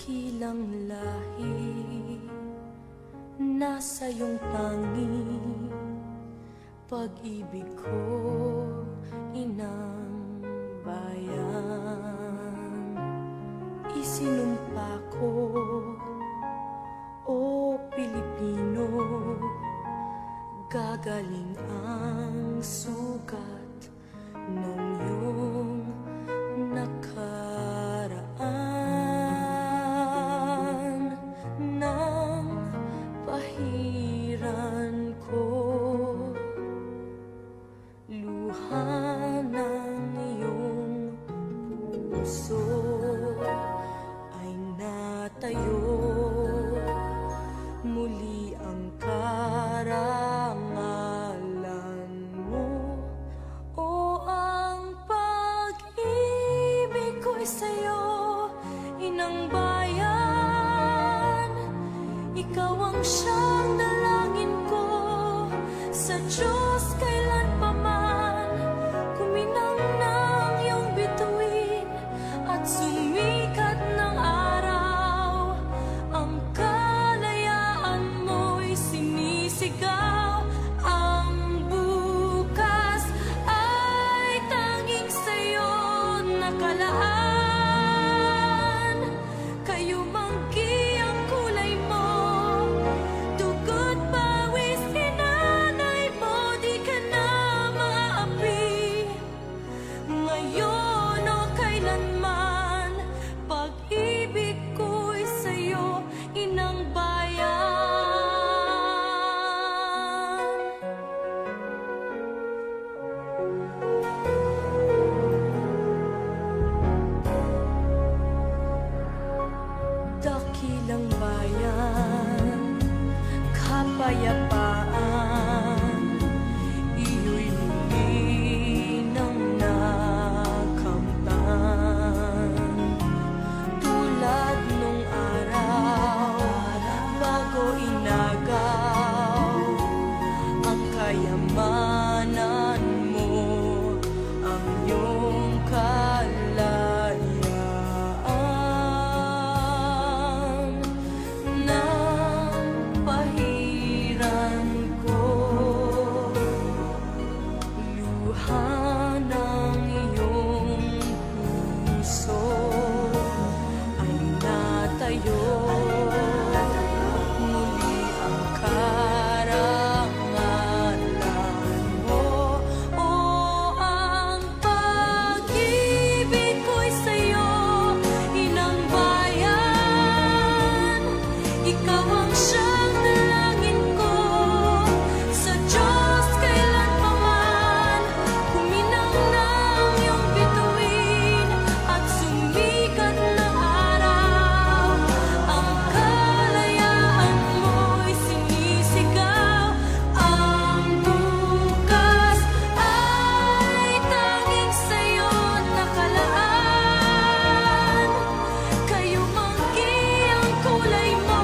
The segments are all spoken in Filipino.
Dakilang lahi, nasa iyong tanging pag-ibig ko, inang bayan. Isinumpa ko, o Pilipino, gagaling ang sugat ng iyong nakaraan. Nang pahiran ko luha ng iyong puso, ay natayo muli ang karangalan mo. O ang pag-ibig ko'y sa'yo, inang bayan. Ikaw ang siyang dalangin ko sa Diyos kailanpaman. Kuminang ng iyong bituin at sumikat ng araw. Ang kalayaan mo'y sinisigaw. Ang bukas ay tanging sa'yo nakalaan. Kayo manggi ang kulay mo, dugo't pawis hinanay mo, di ka na maapi. Ngayon o kailanman, pag-ibig ko'y sa'yo, inang bayan. Dakilang bayan, kapayapaan, iyo'y muli nang nakamtan. Tulad nung araw, bago inagaw ang kayamanan mo, ang iyong kalayaan. Nang pahiran ko luha ng iyong puso, ay natayo muli ang karangalan mo. O ang pag-ibig ko'y sa'yo, inang bayan. Ikaw ang siyang dalangin ko sa Diyos kailanpaman. Kuminang ng iyong bituin at sumikat ng araw. Ang kalayaan mo'y sinisigaw. Ang bukas ay tanging sa'yo nakalaan. Kayo manggi ang kulay mo,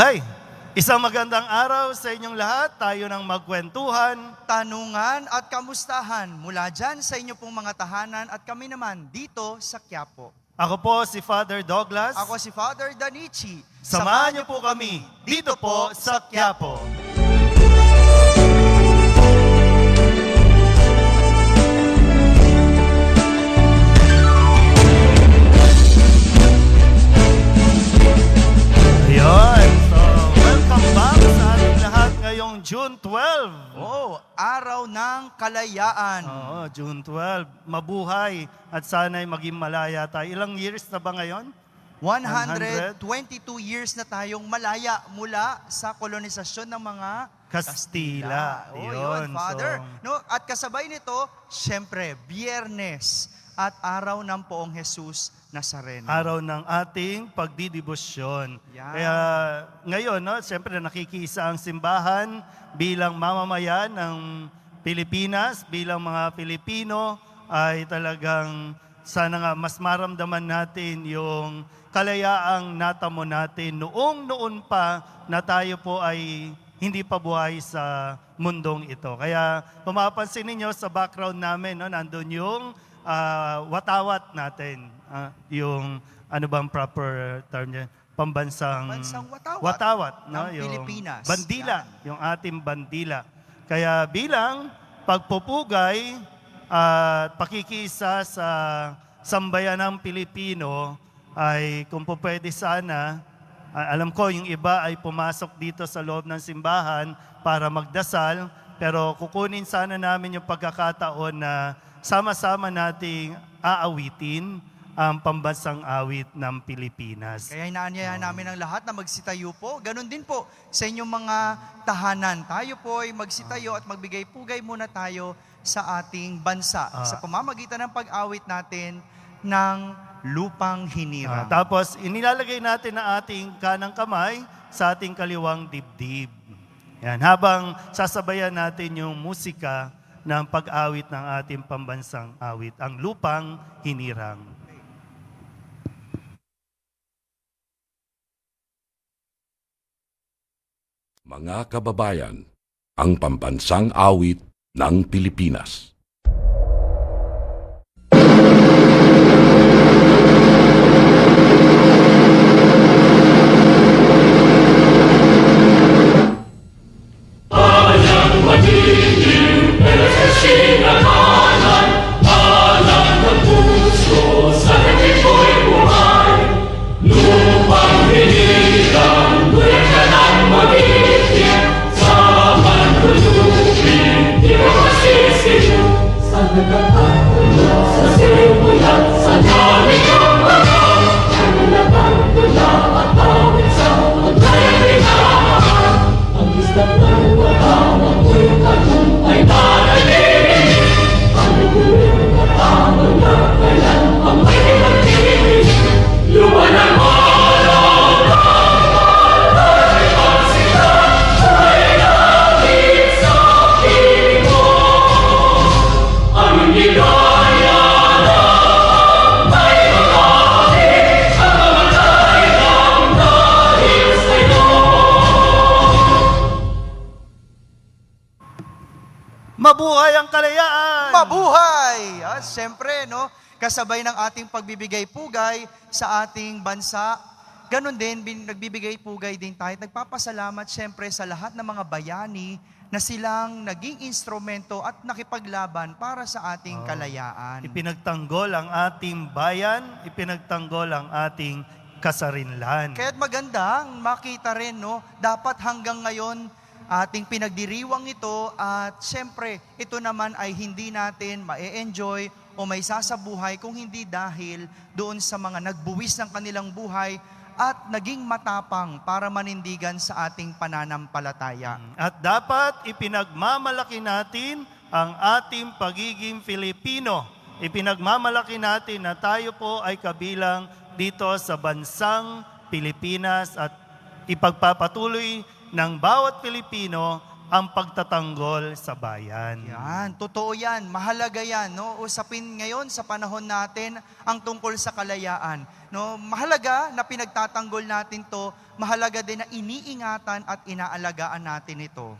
Mabuhay! Isang magandang araw sa inyong lahat. Tayo ng magkwentuhan. Tanungan at kamustahan mula dyan sa inyo pong mga tahanan at kami naman dito sa Quiapo. Ako po si Father Douglas. Ako si Father Danichi. Samahan niyo po kami dito po sa Quiapo. Ayun. So, welcome back sa ating lahat ngayong June 12. Oh, araw ng kalayaan. Oo, June 12. Mabuhay at sana'y maging malaya tayo. Ilang years na ba ngayon? 122 years na tayong malaya mula sa kolonisasyon ng mga Kastila. Oh, Yun. yun, Father. So, No, at kasabay nito, syempre, Biyernes at araw ng Poong Jesus Nazareno. araw ng ating pagdidibosyon. Yan. Kaya ngayon, no, siyempre nakikiisa ang simbahan bilang mamamayan ng Pilipinas, bilang mga Pilipino, ay talagang sana nga mas maramdaman natin yung kalayaang natamo natin noon pa na tayo po ay hindi pa buhay sa mundong ito. Kaya pumapansin ninyo sa background namin, no, nandun yung watawat natin. Yung ano bang proper term niya? Pambansang watawat, no? ng Yung Pilipinas. bandila, Yan. yung ating bandila. Kaya bilang pagpupugay at pakikisa sa sambayanang Pilipino ay kung po pwede sana, alam ko yung iba ay pumasok dito sa loob ng simbahan para magdasal, pero kukunin sana namin yung pagkakataon na sama-sama nating aawitin ang pambansang awit ng Pilipinas. Kaya inaanyayahan namin ang lahat na magsitayo po. Ganon din po sa inyong mga tahanan. Tayo po ay magsitayo at magbigay-pugay muna tayo sa ating bansa sa pamamagitan ng pag-awit natin ng lupang hinirang. Tapos inilalagay natin ang ating kanang kamay sa ating kaliwang dibdib. Yan, habang sasabayan natin yung musika ng pag-awit ng ating pambansang awit, ang lupang hinirang. Mga kababayan, ang pambansang awit ng Pilipinas. Mabuhay ang kalayaan! Mabuhay! At siyempre, no, kasabay ng ating pagbibigay-pugay sa ating bansa, ganon din, nagbibigay-pugay din tayo. Nagpapasalamat siyempre sa lahat ng mga bayani na silang naging instrumento at nakipaglaban para sa ating kalayaan. Ipinagtanggol ang ating bayan, ipinagtanggol ang ating kasarinlan. Kaya't magandang makita rin, no, dapat hanggang ngayon ating pinagdiriwang ito at siyempre ito naman ay hindi natin ma-enjoy o may sasabuhay kung hindi dahil doon sa mga nagbuwis ng kanilang buhay at naging matapang para manindigan sa ating pananampalataya. At dapat ipinagmamalaki natin ang ating pagiging Filipino. Ipinagmamalaki natin na tayo po ay kabilang dito sa bansang Pilipinas at ipagpapatuloy ng bawat Pilipino ang pagtatanggol sa bayan. Yan, totoo yan. Mahalaga yan. No? Usapin ngayon sa panahon natin ang tungkol sa kalayaan. No? Mahalaga na pinagtatanggol natin to. Mahalaga din na iniingatan at inaalagaan natin ito.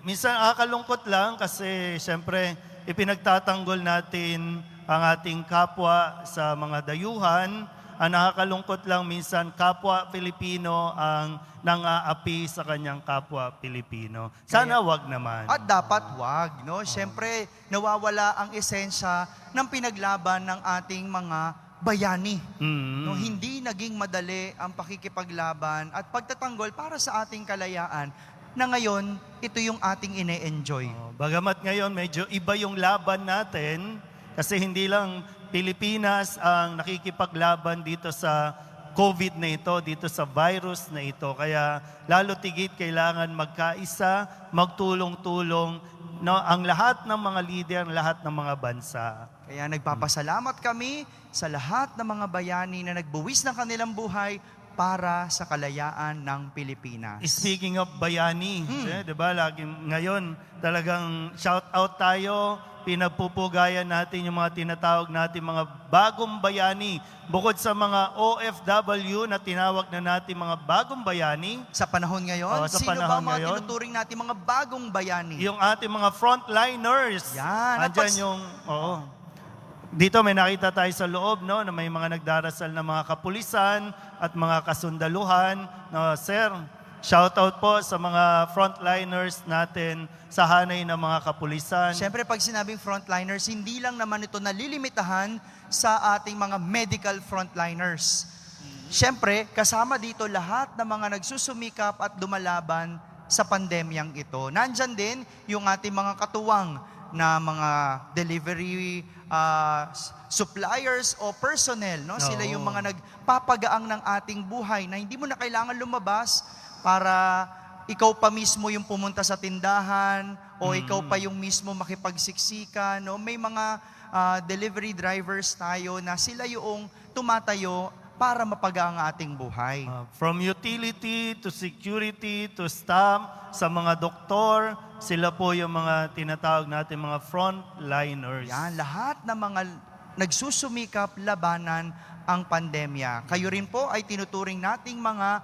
Minsan nakakalungkot lang kasi siyempre ipinagtatanggol natin ang ating kapwa sa mga dayuhan. Ang nakakalungkot lang minsan kapwa Pilipino ang nang-aapi sa kanyang kapwa Pilipino. Sana wag naman. At dapat wag. No? Siyempre, nawawala ang esensya ng pinaglaban ng ating mga bayani. No, hindi naging madali ang pakikipaglaban at pagtatanggol para sa ating kalayaan na ngayon, ito yung ating ine-enjoy. Bagamat ngayon medyo iba yung laban natin kasi hindi lang Pilipinas ang nakikipaglaban dito sa COVID na ito, dito sa virus na ito. Kaya lalo tigit kailangan magkaisa, magtulong-tulong, no, ang lahat ng mga leader, lahat ng mga bansa. Kaya nagpapasalamat kami sa lahat ng mga bayani na nagbuwis ng kanilang buhay para sa kalayaan ng Pilipinas. Speaking of bayani, di ba, lagi ngayon talagang shout out tayo, pinagpupugayan natin yung mga tinatawag natin mga bagong bayani. Bukod sa mga OFW na tinawag na natin mga bagong bayani, Sa panahon ngayon, sa sino ba panahon ang mga ngayon? tinuturing natin mga bagong bayani? yung ating mga frontliners. Yan. Andyan yung, dito may nakita tayo sa loob, no, na may mga nagdarasal na mga kapulisan at mga kasundaluhan. No, sir, shout out po sa mga frontliners natin sa hanay ng mga kapulisan. Siyempre, pag sinabing frontliners, hindi lang naman ito nalilimitahan sa ating mga medical frontliners. Siyempre, kasama dito lahat ng mga nagsusumikap at lumalaban sa pandemyang ito. Nandyan din yung ating mga katuwang na mga delivery suppliers o personnel. No? Sila yung mga nagpapagaang ng ating buhay na hindi mo na kailangan lumabas para ikaw pa mismo yung pumunta sa tindahan o ikaw pa yung mismo makipagsiksikan. No? May mga delivery drivers tayo na sila yung tumatayo para mapagaan ang ating buhay. From utility to security to staff, sa mga doktor, sila po yung mga tinatawag natin mga frontliners. Yan, lahat ng mga nagsusumikap labanan ang pandemya. Kayo rin po ay tinuturing nating mga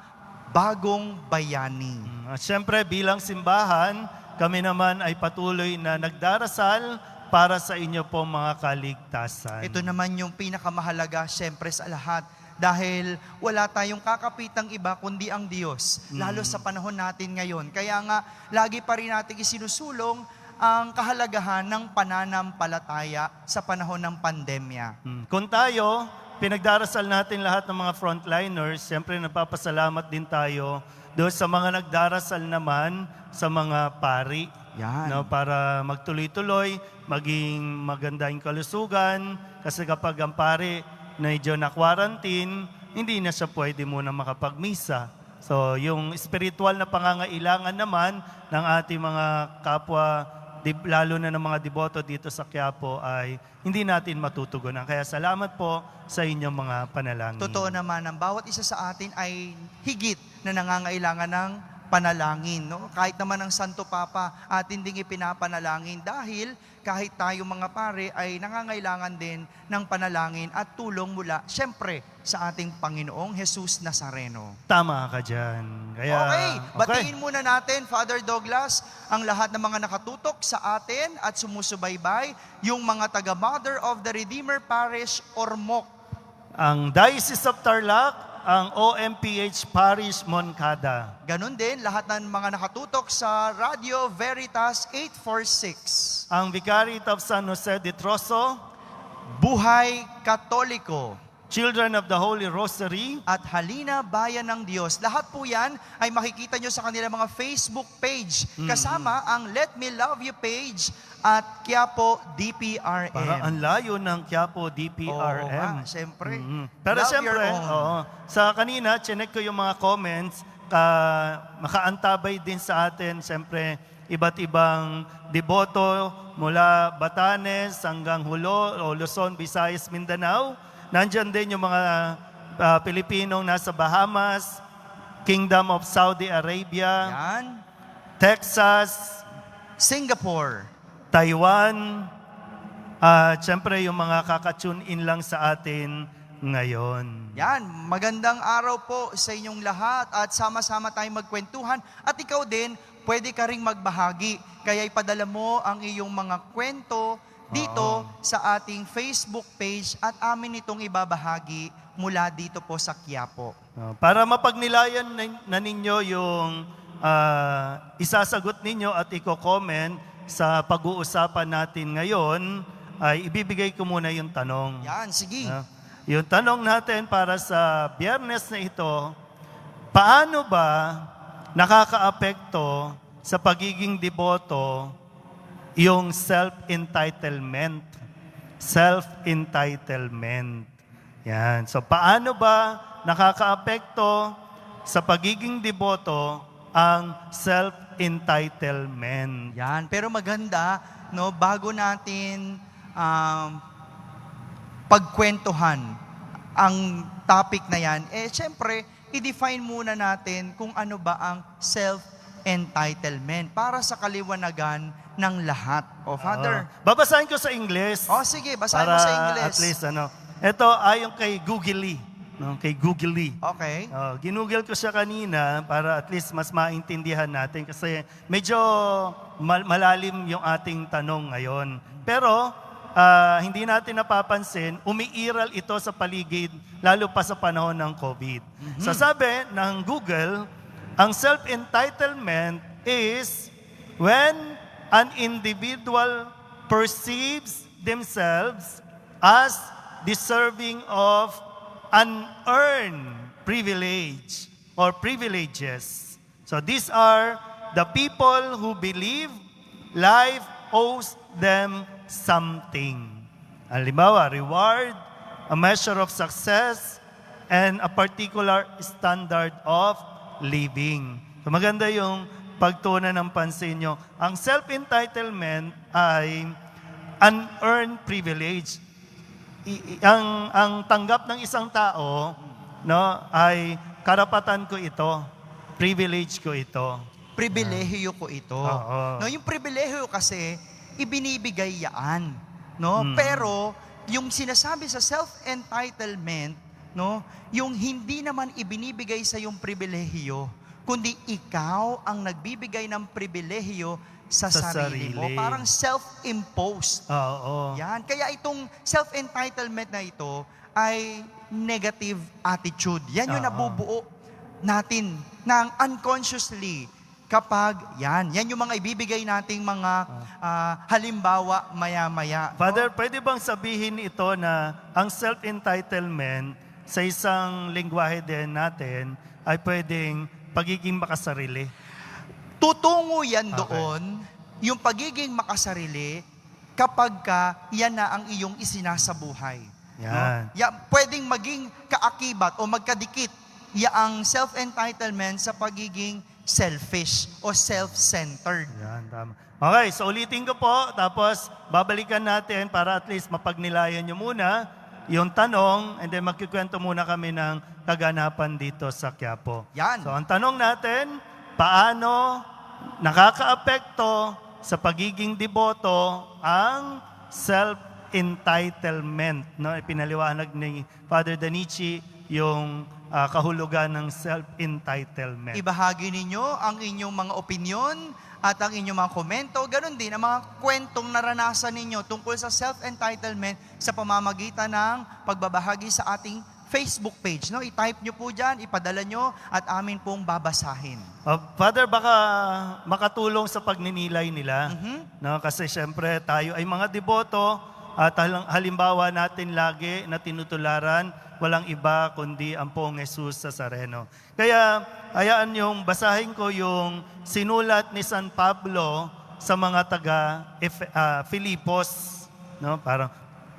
bagong bayani. At syempre bilang simbahan, kami naman ay patuloy na nagdarasal para sa inyo po mga kaligtasan. Ito naman yung pinakamahalaga syempre sa lahat. Dahil wala tayong kakapitang iba kundi ang Diyos. Lalo sa panahon natin ngayon. Kaya nga, lagi pa rin natin isinusulong ang kahalagahan ng pananampalataya sa panahon ng pandemya. Kung tayo, pinagdarasal natin lahat ng mga frontliners, siyempre napapasalamat din tayo doon sa mga nagdarasal naman sa mga pari. Yan. No, para magtuloy-tuloy, maging maganda yung kalusugan. Kasi kapag ang pari medyo na-quarantine, hindi na siya pwede muna makapagmisa. So, yung spiritual na pangangailangan naman ng ating mga kapwa, lalo na ng mga deboto dito sa Quiapo, ay hindi natin matutugunan. Kaya salamat po sa inyong mga panalangin. Totoo naman, ang bawat isa sa atin ay higit na nangangailangan ng panalangin. No? Kahit naman ang Santo Papa atin ding ipinapanalangin dahil kahit tayo mga pare ay nangangailangan din ng panalangin at tulong mula, syempre, sa ating Panginoong Jesus Nazareno. Tama ka dyan. Kaya, Okay, batiin muna natin, Father Douglas, ang lahat ng mga nakatutok sa atin at sumusubaybay, yung mga taga-Mother of the Redeemer Parish or MOC. Ang Diocese of Tarlac, ang OMPH Parish Moncada. Ganon din, lahat ng mga nakatutok sa Radio Veritas 846. Ang Vicariate of San Jose de Trozo, Buhay Katoliko, Children of the Holy Rosary, at Halina Bayan ng Diyos. Lahat po yan ay makikita nyo sa kanilang mga Facebook page. Kasama ang Let Me Love You page at Quiapo DPRM. para ang layo ng Quiapo DPRM. Oo nga, siyempre. Pero Love siyempre, your own. sa kanina, chinek ko yung mga comments, makaantabay din sa atin, siyempre, iba't ibang deboto mula Batanes hanggang Hulo, o Luzon, Visayas, Mindanao. Nandyan din yung mga Pilipinong nasa Bahamas, Kingdom of Saudi Arabia, Yan. Texas, Singapore. Taiwan, at syempre yung mga kakatune in lang sa atin ngayon. Yan, magandang araw po sa inyong lahat at sama-sama tayong magkwentuhan. At ikaw din, pwede ka ring magbahagi. Kaya ipadala mo ang iyong mga kwento dito sa ating Facebook page at amin itong ibabahagi mula dito po sa Quiapo. Para mapagnilayan na ninyo yung isasagot ninyo at i-comment sa pag-uusapan natin ngayon, ay ibibigay ko muna yung tanong. Yan, sige. Yung tanong natin para sa Biyernes na ito, paano ba nakakaapekto sa pagiging deboto yung self-entitlement? Self-entitlement. Yan. So paano ba nakakaapekto sa pagiging deboto ang self-entitlement? Yan, pero maganda, no, bago natin pagkwentuhan ang topic na yan, syempre, i-define muna natin kung ano ba ang self-entitlement para sa kaliwanagan ng lahat. O, Father? Babasahin ko sa English. Sige, basahin mo sa English. At least, ito ayon kay Googly. No? Kay Googly. Okay. Ginugel ko siya kanina para at least mas maintindihan natin kasi medyo malalim yung ating tanong ngayon. Pero, hindi natin napapansin, umiiral ito sa paligid, lalo pa sa panahon ng COVID. So sabi ng Google, ang self-entitlement is when an individual perceives themselves as deserving of unearned privilege or privileges. So these are the people who believe life owes them something. Halimbawa, reward, a measure of success, and a particular standard of living. So maganda yung pagtunan ng pansin nyo. Ang self-entitlement ay unearned privilege. Ang tanggap ng isang tao, no, ay karapatan ko ito, privilege ko ito. Pribilehiyo ko ito. Oo. No, yung pribilehiyo kasi, ibinibigay yan. No? Pero, yung sinasabi sa self-entitlement, no, yung hindi naman ibinibigay sa yung pribilehiyo, kundi ikaw ang nagbibigay ng pribilehiyo sa sarili mo. Parang self-imposed. Oo. Yan. Kaya itong self-entitlement na ito ay negative attitude. Yan yung nabubuo natin ng unconsciously kapag yan yung mga ibibigay nating mga halimbawa maya-maya. Father, pwede bang sabihin ito na ang self-entitlement sa isang lingwahe din natin ay pwedeng pagiging makasarili? Tutungo yan doon, yung pagiging makasarili, kapag yan na ang iyong isinasabuhay. Yan. No? Pwedeng maging kaakibat o magkadikit ang self-entitlement sa pagiging selfish o self-centered. Yan, tama. Okay, so ulitin ko po, tapos babalikan natin para at least mapagnilayan nyo muna yung tanong, and then magkikwento muna kami ng kaganapan dito sa Quiapo. Yan. So ang tanong natin, paano nakakaapekto sa pagiging deboto ang self-entitlement? No? Ipinaliwanag ni Father Danichi yung kahulugan ng self-entitlement. Ibahagi ninyo ang inyong mga opinion at ang inyong mga komento. Ganon din ang mga kwentong naranasan ninyo tungkol sa self-entitlement sa pamamagitan ng pagbabahagi sa ating Facebook page. No? I-type nyo po dyan, ipadala nyo at amin pong babasahin. Father, baka makatulong sa pagninilay nila. No? Kasi syempre tayo ay mga deboto at halimbawa natin lagi na tinutularan, walang iba kundi ang Poong Jesus Nazareno. Kaya hayaan yung basahin ko yung sinulat ni San Pablo sa mga taga Filipos, no? Parang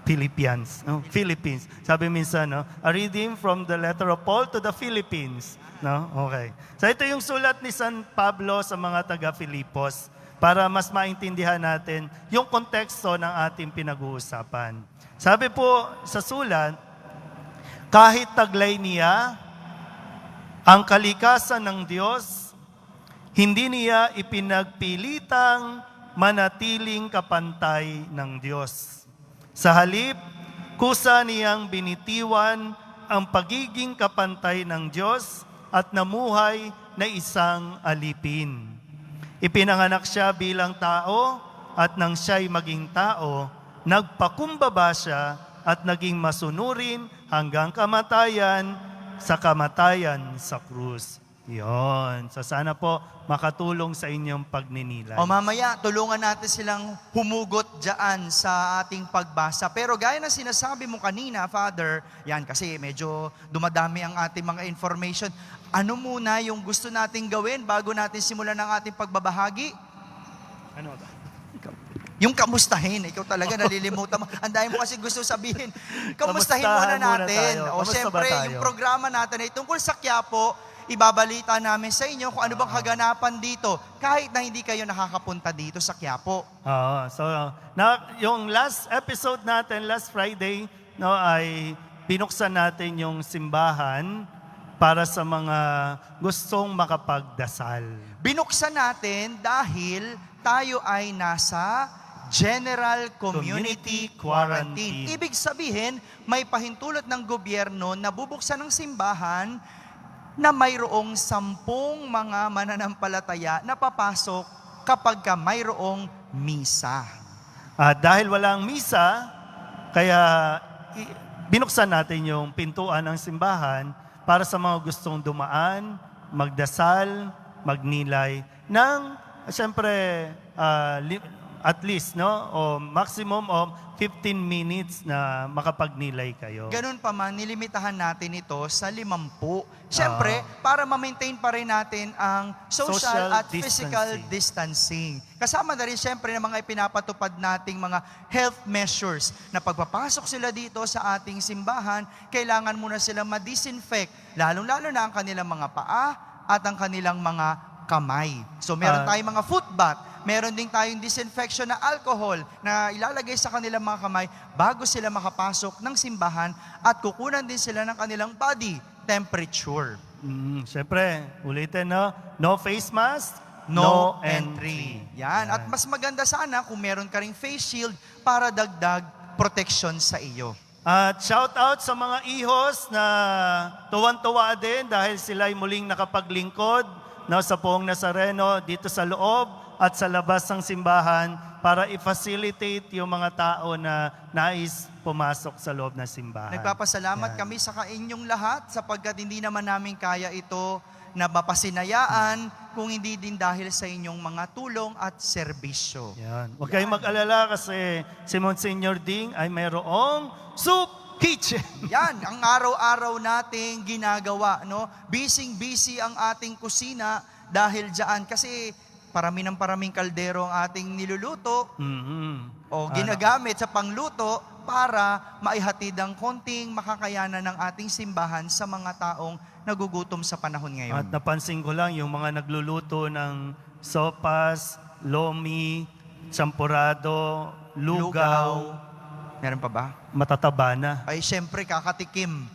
Philippians, no? Philippines. Sabi minsan, no? A reading from the letter of Paul to the Philippines, no? Okay. So ito yung sulat ni San Pablo sa mga taga Filipos para mas maintindihan natin yung konteksto ng ating pinag-uusapan. Sabi po sa sulat, kahit taglay niya ang kalikasan ng Diyos, Hindi niya ipinagpilitang manatiling kapantay ng Diyos. Sa halip, kusa niyang binitiwan ang pagiging kapantay ng Diyos at namuhay na isang alipin. Ipinanganak siya bilang tao at nang siya'y maging tao, nagpakumbaba siya at naging masunurin hanggang kamatayan sa krus. Yon. So sana po makatulong sa inyong pagninilay. O mamaya, tulungan natin silang humugot dyan sa ating pagbasa. Pero gaya na sinasabi mo kanina, Father, yan kasi medyo dumadami ang ating mga information. Ano muna yung gusto nating gawin bago natin simulan ang ating pagbabahagi? Ano ba? Yung kamustahin, ikaw talaga nalilimutan mo. Ang dami mo kasi gusto sabihin. Kamustahin muna Kamustahan muna natin. tayo. O Kamusta syempre, ba tayo? yung programa natin ay tungkol sa Quiapo, ibabalita namin sa inyo kung ano bang kaganapan dito kahit na hindi kayo nakakapunta dito sa Quiapo. Oo. So, yung last episode natin, last Friday, no, ay binuksan natin yung simbahan para sa mga gustong makapagdasal. Binuksan natin dahil tayo ay nasa General Community Quarantine. Ibig sabihin, may pahintulot ng gobyerno na bubuksan ng simbahan na mayroong 10 mga mananampalataya na papasok kapag ka mayroong misa. Dahil walang misa, kaya binuksan natin yung pintuan ng simbahan para sa mga gustong dumaan, magdasal, magnilay ng, siyempre, at least, no, o maximum of 15 minutes na makapagnilay kayo. Ganun pa man, nilimitahan natin ito sa 50. Siyempre, para ma-maintain pa rin natin ang social at physical distancing. Kasama na rin siyempre ng mga ipinapatupad nating mga health measures na pagpapasok sila dito sa ating simbahan, kailangan muna silang ma-disinfect, lalong-lalo na ang kanilang mga paa at ang kanilang mga kamay. So meron tayong mga foot bath, meron din tayong disinfection na alcohol na ilalagay sa kanilang mga kamay bago sila makapasok ng simbahan at kukunan din sila ng kanilang body temperature. Siyempre, ulitin, no? No face mask, No entry. Yan. At mas maganda sana kung meron ka ring face shield para dagdag protection sa iyo. At shout out sa mga ihos na tuwan-tuwa din dahil sila ay muling nakapaglingkod, no, sa Poong Nazareno dito sa loob at sa labas ng simbahan para i-facilitate yung mga tao na nais pumasok sa loob ng simbahan. Nagpapasalamat kami sa inyong lahat sapagkat hindi naman namin kaya ito na mapasinayaan kung hindi din dahil sa inyong mga tulong at serbisyo. Yan. Huwag kayong mag-alala kasi si Monsignor Ding ay mayroong soup kitchen. Yan, ang araw-araw nating ginagawa, no? Busy ang ating kusina dahil diyan kasi paraming kaldero ang ating niluluto o ginagamit sa pangluto para maihatid ang konting makakayanan ng ating simbahan sa mga taong nagugutom sa panahon ngayon. At napansin ko lang yung mga nagluluto ng sopas, lomi, champurado, lugaw. Meron pa ba? Matataba na. Ay, syempre, kakatikim.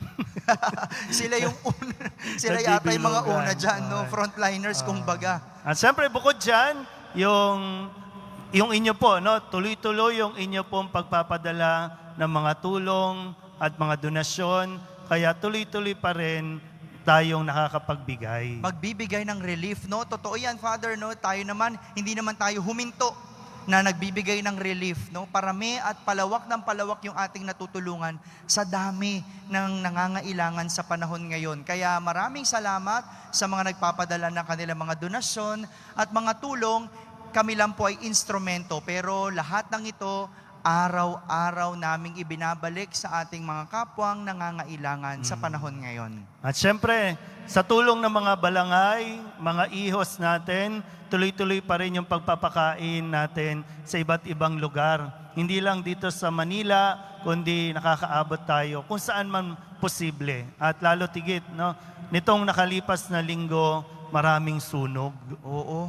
Sila yung una. Sila yata yung mga una dyan, no? Frontliners, kumbaga. At syempre, bukod dyan, yung inyo po, no? Tuloy-tuloy yung inyo pong pagpapadala ng mga tulong at mga donasyon. Kaya tuloy-tuloy pa rin tayong nakakapagbigay. Magbibigay ng relief, no? Totoo yan, Father, no? Tayo naman, hindi naman tayo huminto na nagbibigay ng relief, no? Parami at palawak ng palawak yung ating natutulungan sa dami ng nangangailangan sa panahon ngayon. Kaya maraming salamat sa mga nagpapadala ng kanilang mga donasyon at mga tulong. Kami lang po ay instrumento, pero lahat ng ito, araw-araw naming ibinabalik sa ating mga kapwang nangangailangan sa panahon ngayon. At syempre, sa tulong ng mga balangay, mga ihos natin, tuloy-tuloy pa rin yung pagpapakain natin sa iba't ibang lugar. Hindi lang dito sa Manila, kundi nakakaabot tayo kung saan man posible. At lalo tigit, no? Nitong nakalipas na linggo, maraming sunog. Oo.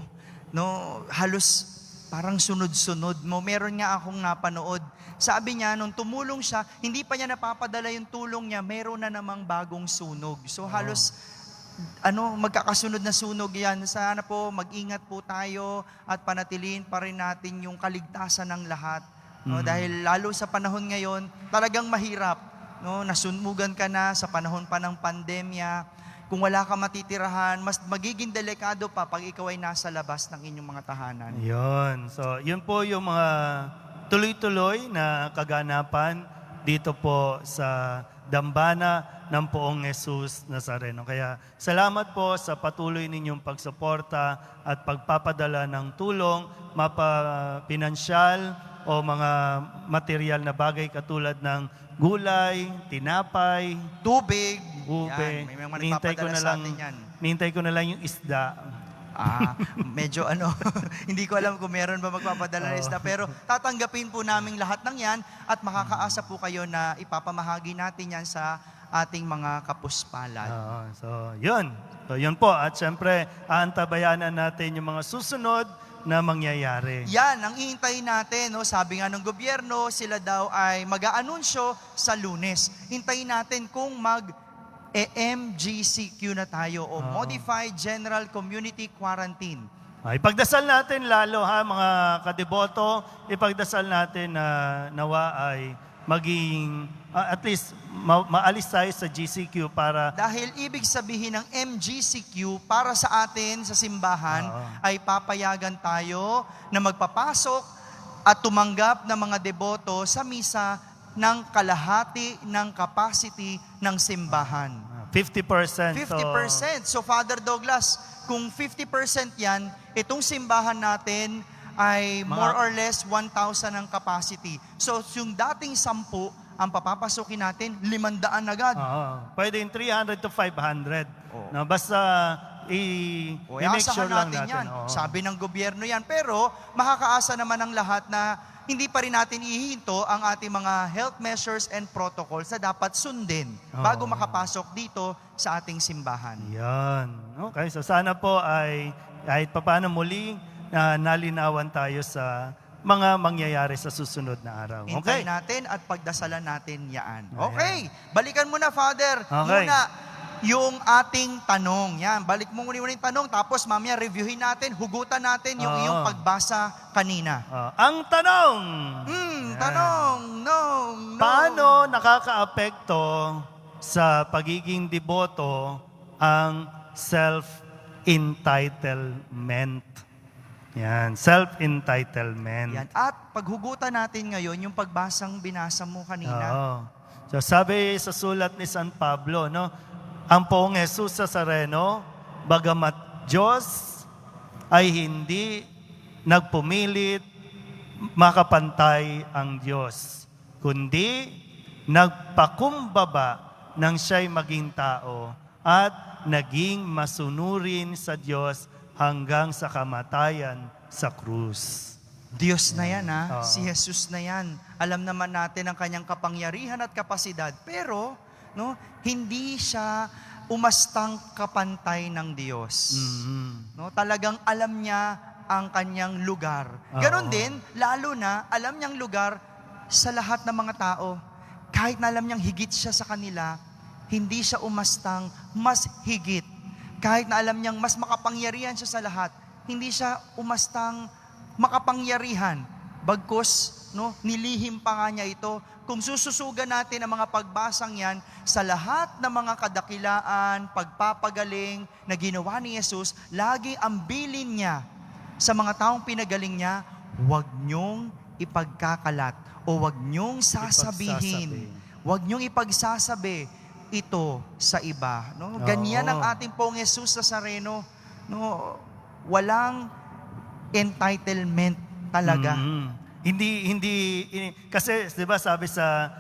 No, halos parang sunod-sunod mo. Meron nga akong napanood. Sabi niya, nung tumulong siya, hindi pa niya napapadala yung tulong niya, meron na namang bagong sunog. So halos magkakasunod na sunog yan. Sana po mag-ingat po tayo at panatilihin pa rin natin yung kaligtasan ng lahat. No? Dahil lalo sa panahon ngayon, talagang mahirap. No? Nasunugan ka na sa panahon pa ng pandemya. Kung wala ka matitirahan, mas magiging delikado pa pag ikaw ay nasa labas ng inyong mga tahanan. Yun. So, yun po yung mga tuloy-tuloy na kaganapan dito po sa dambana ng Poong Jesus Nazareno. Kaya salamat po sa patuloy ninyong pagsuporta at pagpapadala ng tulong, pinansyal o mga material na bagay katulad ng gulay, tinapay, Tubig. ube. Yan, may mga Nihintay ko nagpapadala na sa lang, atin yan. nihintay ko na lang yung isda. Medyo hindi ko alam kung meron ba magpapadala ng isda, pero tatanggapin po namin lahat ng yan at makakaasa po kayo na ipapamahagi natin yan sa ating mga kapuspalad. So, yun. So, yun po. At syempre, aantabayanan natin yung mga susunod na mangyayari. Yan, ang ihintayin natin. No? Sabi nga ng gobyerno, sila daw ay mag-aanunsyo sa Lunes. Hintayin natin kung MGCQ na tayo o Modified General Community Quarantine. Ipagdasal natin lalo mga kadeboto, ipagdasal natin na nawa ay maging at least maalis tayo sa GCQ para Dahil ibig sabihin ng MGCQ para sa atin sa simbahan ay papayagan tayo na magpapasok at tumanggap ng mga deboto sa misa ng kalahati ng capacity ng simbahan. 50%. 50%. So Father Douglas, kung 50% yan, itong simbahan natin ay more or less 1,000 ang capacity. So yung dating 10, ang papapasukin natin, 500 agad. Pwede yung 300 to 500. No, basta i-make Iasahan sure lang natin natin. yan. Sabi ng gobyerno yan. Pero makakaasa naman ang lahat na hindi pa rin natin ihihinto ang ating mga health measures and protocols na dapat sundin bago makapasok dito sa ating simbahan. Yan. Okay, so sana po ay kahit papaano muli nalinawan tayo sa mga mangyayari sa susunod na araw. Hintayin Okay? natin at pagdasalan natin yan. Okay, balikan mo na, Father. Okay. Muna, yung ating tanong. Yan, balik mo muna yung tanong, tapos mamaya reviewin natin, hugutan natin yung iyong pagbasa kanina. Ang tanong, Tanong, no. paano nakakaapekto sa pagiging deboto ang self-entitlement? Yan, self-entitlement. Yan. At paghugutan natin ngayon yung pagbasang binasa mo kanina. So sabi sa sulat ni San Pablo, no, ang Poong Jesus Nazareno, bagamat Diyos, ay hindi nagpumilit makapantay ang Diyos, kundi nagpakumbaba nang siya'y maging tao at naging masunurin sa Diyos hanggang sa kamatayan sa krus. Diyos na yan, ha? Si Jesus na yan. Alam naman natin ang kanyang kapangyarihan at kapasidad. Pero, no, hindi siya umastang kapantay ng Diyos. No, talagang alam niya ang kanyang lugar. Ganon din, lalo na alam niyang lugar sa lahat ng mga tao. Kahit na alam niyang higit siya sa kanila, hindi siya umastang mas higit. Kahit na alam niyang mas makapangyarihan siya sa lahat, hindi siya umastang makapangyarihan. Bagkus, no, nilihim pa nga niya ito. Kung sususugan natin ang mga pagbasang yan, sa lahat ng mga kadakilaan, pagpapagaling na ginawa ni Jesus, lagi ang bilin niya sa mga taong pinagaling niya, huwag niyong ipagkakalat o huwag niyong sasabihin. Huwag niyong ipagsasabi ito sa iba. No? Ganyan ang ating Poong Jesus Nazareno. No? Walang entitlement talaga. Hindi kasi 'di ba sabi sa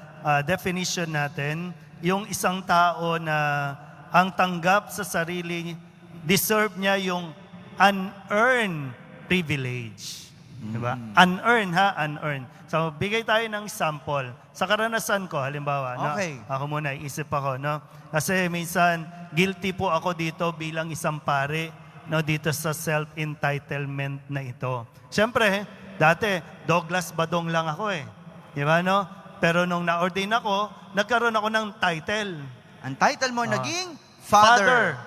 definition natin, yung isang tao na ang tanggap sa sarili, deserve niya yung unearned privilege. 'Di ba? Unearned. So bigay tayo ng sample. Sa karanasan ko, halimbawa, Okay. ako muna, isip ako, no? Kasi minsan, guilty po ako dito bilang isang pare, no, dito sa self-entitlement na ito. Siyempre, dati, Douglas Badong lang ako eh. Di ba, no? Pero nung na-ordain ako, nagkaroon ako ng title. Ang title mo naging Father.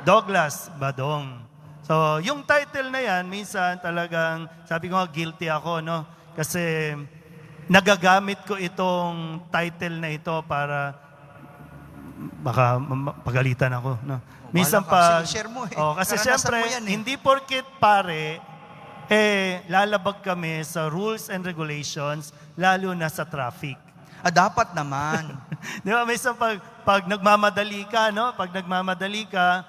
Douglas Badong. So, yung title na yan, minsan talagang, sabi ko nga, guilty ako, no? Kasi nagagamit ko itong title na ito para baka pagalitan ako, no? Minsan Bahala ka, pa, share mo eh. kasi Karanasan syempre, mo yan eh. hindi porket pare, lalabag kami sa rules and regulations, lalo na sa traffic. Dapat naman. Di ba, minsan pag nagmamadali ka, no? Pag nagmamadali ka,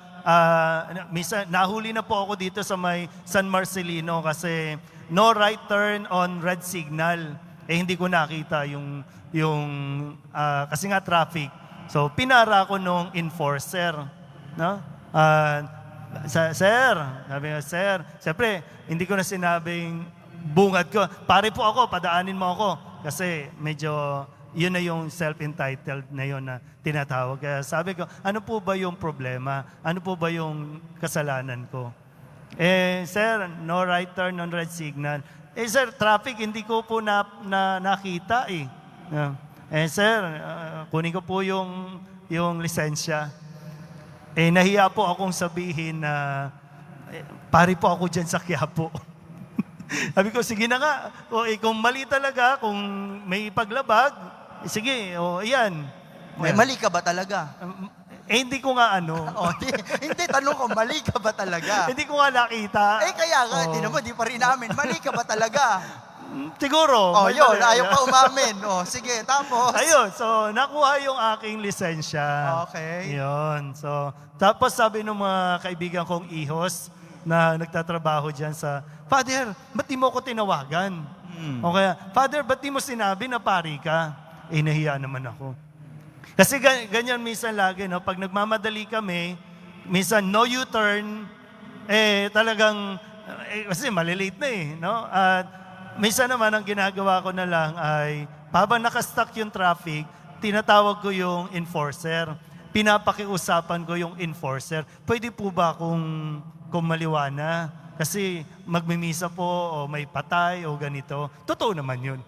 minsan nahuli na po ako dito sa may San Marcelino kasi no right turn on red signal. Hindi ko nakita yung kasi nga traffic. So pinara ko nung enforcer, no? Sir, sabi nga, sir, siyempre, hindi ko na sinabing bungad ko. Pare po ako, padaanin mo ako. Kasi medyo, yun na yung self-entitled na yun na tinatawag. Kaya sabi ko, ano po ba yung problema? Ano po ba yung kasalanan ko? Sir, no right turn on red signal. Sir, traffic, hindi ko po nakita eh. Sir, kunin ko po yung lisensya. Nahiya po akong sabihin na pare po ako dyan sa Quiapo. Sabi ko, sige na nga. Kung mali talaga, kung may paglabag, sige, yan. Mali ka ba talaga? Hindi ko nga ano. Hindi, tanong ko, mali ka ba talaga? Hindi ko nga nakita. Kaya nga, di pa rin namin, mali ka ba talaga? Siguro. Yun, ayaw pa umamin. Sige, tapos? Ayun, so nakuha yung aking lisensya. Okay. Yun, so tapos sabi ng mga kaibigan kong ihos na nagtatrabaho dyan sa, Father, ba't di mo ko tinawagan? O kaya, Father, ba't di mo sinabi na pari ka? Nahiya naman ako. Kasi ganyan minsan lagi, no? Pag nagmamadali kami, minsan no U-turn, talagang, kasi malilate na no? At minsan naman ang ginagawa ko na lang ay, habang nakastuck yung traffic, tinatawag ko yung enforcer. Pinapakiusapan ko yung enforcer. Pwede po ba kung maliwana? Kasi magmimisa po o may patay o ganito. Totoo naman yun.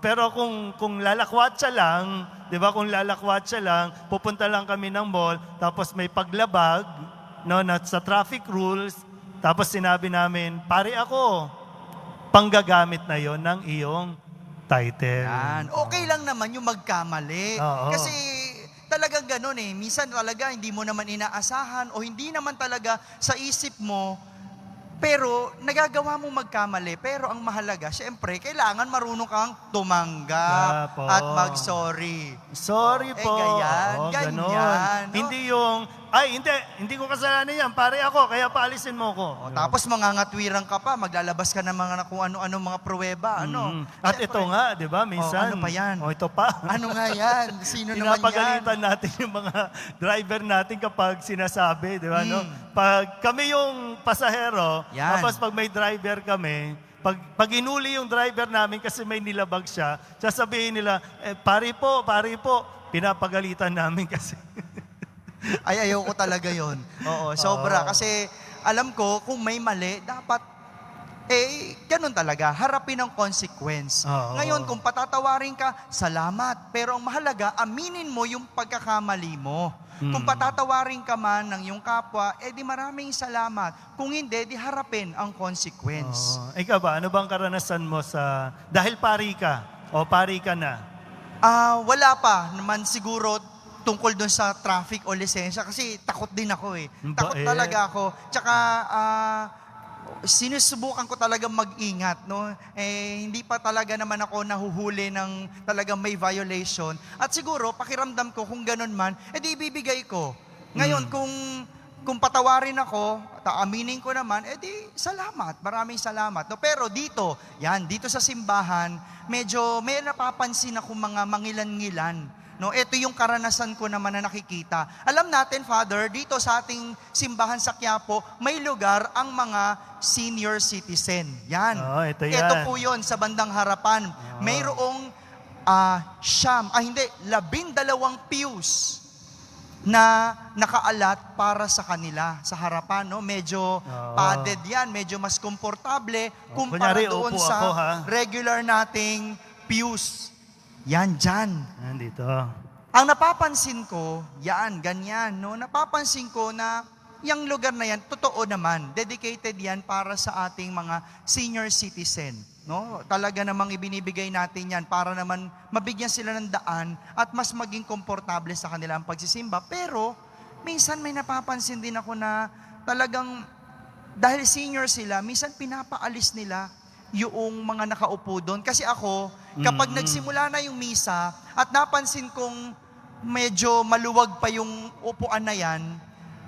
Pero kung lalakwatsa lang, di ba, kung lalakwatsa lang, pupunta lang kami ng mall, tapos may paglabag, no, na sa traffic rules, tapos sinabi namin, pare ako, panggagamit na yon ng iyong title. Yan. Okay lang naman yung magkamali. Oo. Kasi talagang ganun minsan talaga hindi mo naman inaasahan o hindi naman talaga sa isip mo, pero nagagawa mo magkamali. Pero ang mahalaga, syempre, kailangan marunong kang tumanggap Opo. at mag-sorry. Sorry po. Ganyan. Ganun. No? Hindi yung, hindi ko kasalanan yan, pare ako, kaya paalisin mo ko. Tapos mangangatwirang ka pa, maglalabas ka ng mga kung ano-ano mga pruweba. At Syempre, ito nga, di ba, minsan. ano pa yan? Ito pa. Ano nga yan? Sino naman yan? Pinapagalitan natin yung mga driver natin kapag sinasabi, di ba, no? Pag kami yung pasahero, Yan. tapos pag may driver kami, pag inuli yung driver namin kasi may nilabag siya, sasabihin nila, pare po, pinapagalitan namin kasi. Ay, ayaw ko talaga yon. Oo, sobra. Kasi alam ko, kung may mali, dapat, ganun talaga. Harapin ang consequence. Oo. Ngayon, kung patatawarin ka, salamat. Pero ang mahalaga, aminin mo yung pagkakamali mo. Kung patatawarin ka man ng iyong kapwa, di maraming salamat. Kung hindi, di harapin ang consequence. Ikaw ba, ano bang karanasan mo dahil pari ka o pari ka na? Wala pa naman siguro tungkol doon sa traffic o lisensya kasi takot din ako Takot talaga ako. Tsaka sinusubukan ko talaga mag-ingat, no? Hindi pa talaga naman ako nahuhuli ng talagang may violation. At siguro pakiramdam ko kung ganun man, di ibibigay ko. Ngayon kung patawarin ako, aminin ko naman, di salamat. Maraming salamat. No? Pero dito sa simbahan, medyo may napapansin ako mga mangilan-ngilan. No, ito yung karanasan ko naman na nakikita. Alam natin, Father, dito sa ating simbahan sa Quiapo, may lugar ang mga senior citizen. Yan. Ito yan. Ito po yun sa bandang harapan. Mayroong 12 pews na nakaalat para sa kanila sa harapan. No? Medyo padded yan, medyo mas komportable kumpara Kunyari, doon upo sa ako, ha? regular nating pews. Yan dyan. Nandito. Ang napapansin ko, ganyan, no? Napapansin ko na yung lugar na yan, totoo naman, dedicated yan para sa ating mga senior citizen. No? Talaga namang ibinibigay natin yan para naman mabigyan sila ng daan at mas maging komportable sa kanilang pagsisimba. Pero, minsan may napapansin din ako na talagang dahil senior sila, minsan pinapaalis nila yung mga nakaupo doon. Kasi ako, kapag nagsimula na yung misa at napansin kong medyo maluwag pa yung upuan na yan,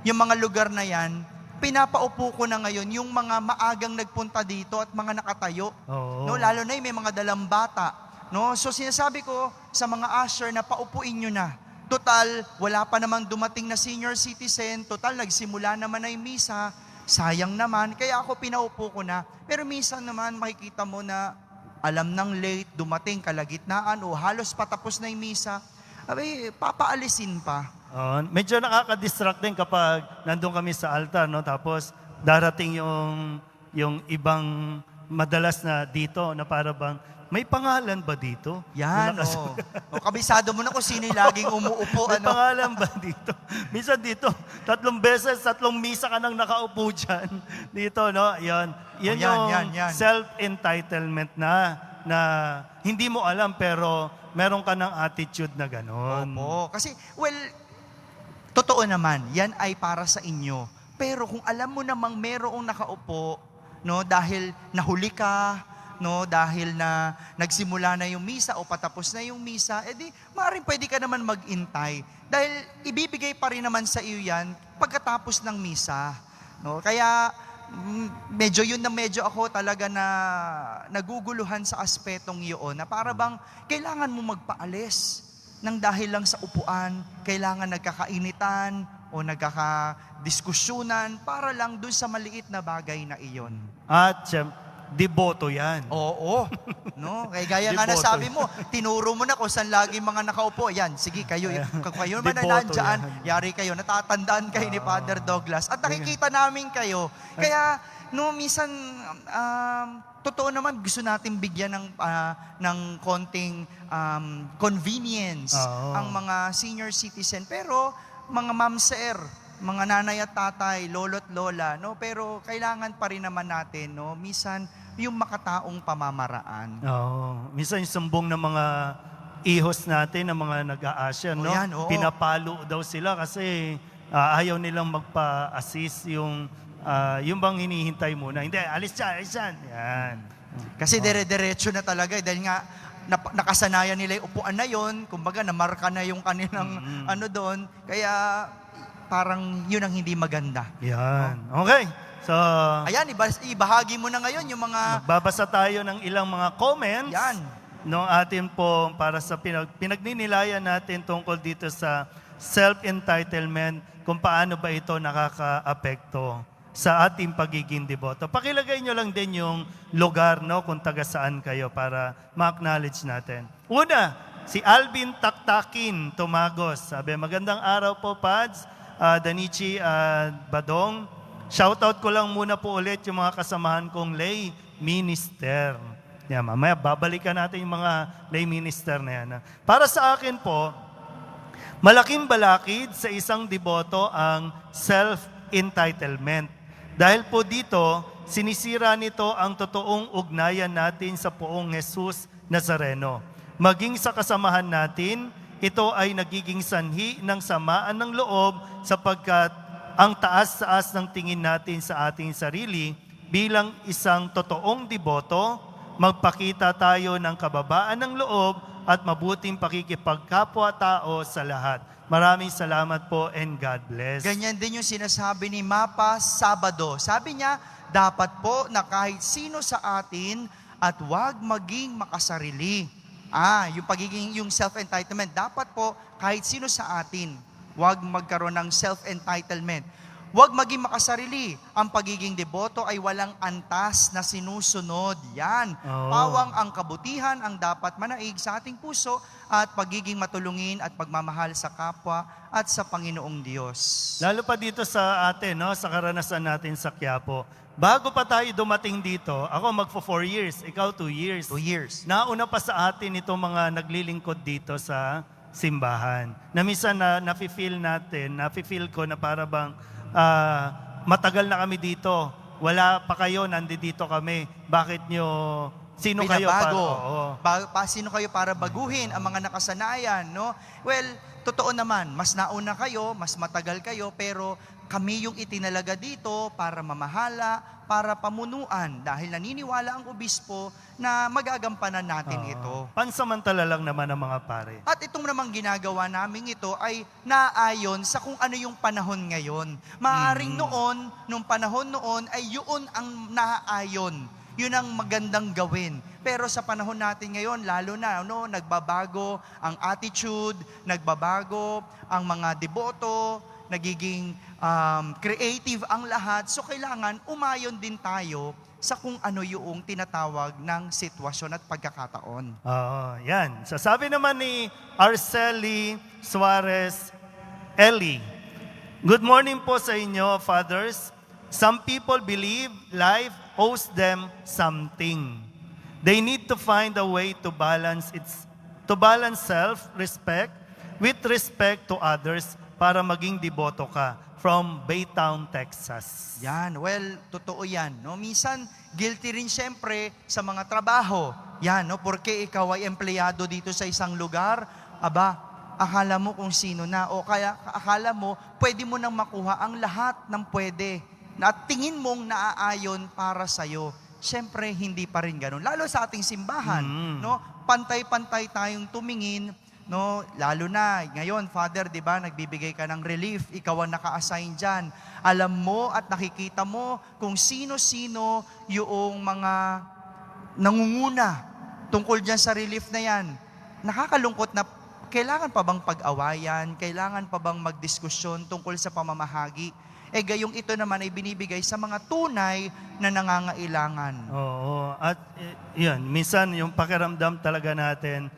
yung mga lugar na yan, pinapaupo ko na ngayon yung mga maagang nagpunta dito at mga nakatayo. Oo. No, lalo na yung may mga dalang bata. No? So sinasabi ko sa mga usher na paupuin nyo na. Total, wala pa namang dumating na senior citizen. Total, nagsimula naman na yung misa. Sayang naman. Kaya ako pinaupo ko na. Pero minsan naman makikita mo na alam ng late, dumating kalagitnaan o halos patapos na yung misa. Abi, papaalisin pa. Medyo nakaka-distract din kapag nandun kami sa altar, no? Tapos darating yung ibang madalas na dito na para bang, may pangalan ba dito? Yan, Yung nakas- o kabisado mo na kung sino yung laging umuupo. May Ano? pangalan ba dito? Minsan dito, 3 beses, 3 misa ka nang nakaupo dyan. Dito, no? Yan Yan. self-entitlement na hindi mo alam pero meron ka ng attitude na gano'n. Opo. Kasi, totoo naman, yan ay para sa inyo. Pero kung alam mo namang merong nakaupo, no, dahil nahuli ka, no, dahil na nagsimula na yung misa o patapos na yung misa, edi maaaring pwede ka naman mag-intay. Dahil ibibigay pa rin naman sa iyo yan pagkatapos ng misa. No? Kaya medyo ako talaga na naguguluhan sa aspetong yun na para bang kailangan mo magpaalis nang dahil lang sa upuan, kailangan nagkakainitan o nagkakadiskusyunan para lang dun sa maliit na bagay na iyon. At deboto yan. Oo. No? Kaya gaya nga na Deboto sabi mo, tinuro mo na kung saan lagi mga nakaupo. Yan, sige, kayo man na Deboto nandyan, yan. yari kayo, natatandaan kayo ni Father Douglas. At nakikita namin kayo. Kaya, no, minsan, totoo naman, gusto natin bigyan ng konting convenience Oo. ang mga senior citizen. Pero, mga ma'am sir, mga nanay at tatay, lolo't lola, no? Pero kailangan pa rin naman natin, no? Minsan, yung makataong pamamaraan. Oo. Minsan yung sumbong ng mga ihos natin, ng mga nag-a-asya, no? yan, oo. Pinapalo daw sila kasi ayaw nilang magpa-assist yung bang hinihintay muna. Hindi, alis dyan. Yan. Kasi dire-diretso na talaga, dahil nga, nakasanayan nila yung upuan na yon, kumbaga, namarka na yung kanilang doon. Kaya, parang yun ang hindi maganda. Yan. Okay. So, Ayan, ibahagi mo na ngayon yung mga... magbabasa tayo ng ilang mga comments. Yan. No, atin po para sa pinagninilayan natin tungkol dito sa self-entitlement, kung paano ba ito nakaka-apekto sa ating pagiging deboto. Pakilagay nyo lang din yung lugar, no, kung taga saan kayo para ma-acknowledge natin. Una, si Alvin Taktakin Tumagos. Sabi, magandang araw po, Pads, Danichi Badong. Shoutout ko lang muna po ulit yung mga kasamahan kong lay minister. Yan, mamaya babalikan natin yung mga lay minister na yan. Para sa akin po, malaking balakid sa isang deboto ang self-entitlement. Dahil po dito, sinisira nito ang totoong ugnayan natin sa poong Jesus Nazareno. Maging sa kasamahan natin, ito ay nagiging sanhi ng samaan ng loob sapagkat ang taas-taas ng tingin natin sa ating sarili bilang isang totoong deboto, magpakita tayo ng kababaan ng loob at mabuting pakikipagkapwa-tao sa lahat. Maraming salamat po and God bless. Ganyan din yung sinasabi ni Mapa Sabado. Sabi niya, dapat po na kahit sino sa atin at huwag maging makasarili. Yung self-entitlement. Dapat po kahit sino sa atin, huwag magkaroon ng self-entitlement. Huwag maging makasarili. Ang pagiging deboto ay walang antas na sinusunod. Yan. Oo. Pawang ang kabutihan ang dapat manaig sa ating puso at pagiging matulungin at pagmamahal sa kapwa at sa Panginoong Diyos. Lalo pa dito sa atin, no, sa karanasan natin sa Quiapo. Bago pa tayo dumating dito, ako magpo 4 years, ikaw 2 years. 2 years. Nauna pa sa atin itong mga naglilingkod dito sa simbahan. Na minsan nafe-feel ko na para bang matagal na kami dito. Wala pa kayo, nandito kami. Bakit nyo, sino kayo para? Pinabago. Oo. Sino kayo para baguhin ang mga nakasanayan, no? Well, totoo naman, mas nauna kayo, mas matagal kayo, pero kami yung itinalaga dito para mamahala, para pamunuan. Dahil naniniwala ang obispo na magagampanan natin ito. Pansamantala lang naman ang mga pare. At itong namang ginagawa namin ito ay naayon sa kung ano yung panahon ngayon. Maaring noon, nung panahon noon, ay yun ang naayon. Yun ang magandang gawin. Pero sa panahon natin ngayon, lalo na, nagbabago ang attitude, nagbabago ang mga deboto, nagiging creative ang lahat. So kailangan umayon din tayo sa kung ano yung tinatawag ng sitwasyon at pagkakataon. Oo, yan. Sasabi naman ni Arceli Suarez Eli, good morning po sa inyo, fathers. Some people believe life owes them something. They need to find a way to balance self-respect with respect to others para maging deboto ka. From Baytown, Texas. Yan, well, totoo yan. No? Minsan, guilty rin siyempre sa mga trabaho. Yan, no? Porque ikaw ay empleyado dito sa isang lugar, akala mo kung sino na, o kaya akala mo, pwede mo nang makuha ang lahat ng pwede. At tingin mong naaayon para sa'yo. Siyempre, hindi pa rin ganun. Lalo sa ating simbahan, no? Pantay-pantay tayong tumingin, no, lalo na ngayon, Father, 'di ba, nagbibigay ka ng relief, ikaw ang naka-assign diyan. Alam mo at nakikita mo kung sino-sino yung mga nangunguna tungkol diyan sa relief na 'yan. Nakakalungkot na kailangan pa bang pag-awayan, kailangan pa bang magdiskusyon tungkol sa pamamahagi? Gayong ito naman ay binibigay sa mga tunay na nangangailangan. Oo, at yun, minsan yung pakiramdam talaga natin,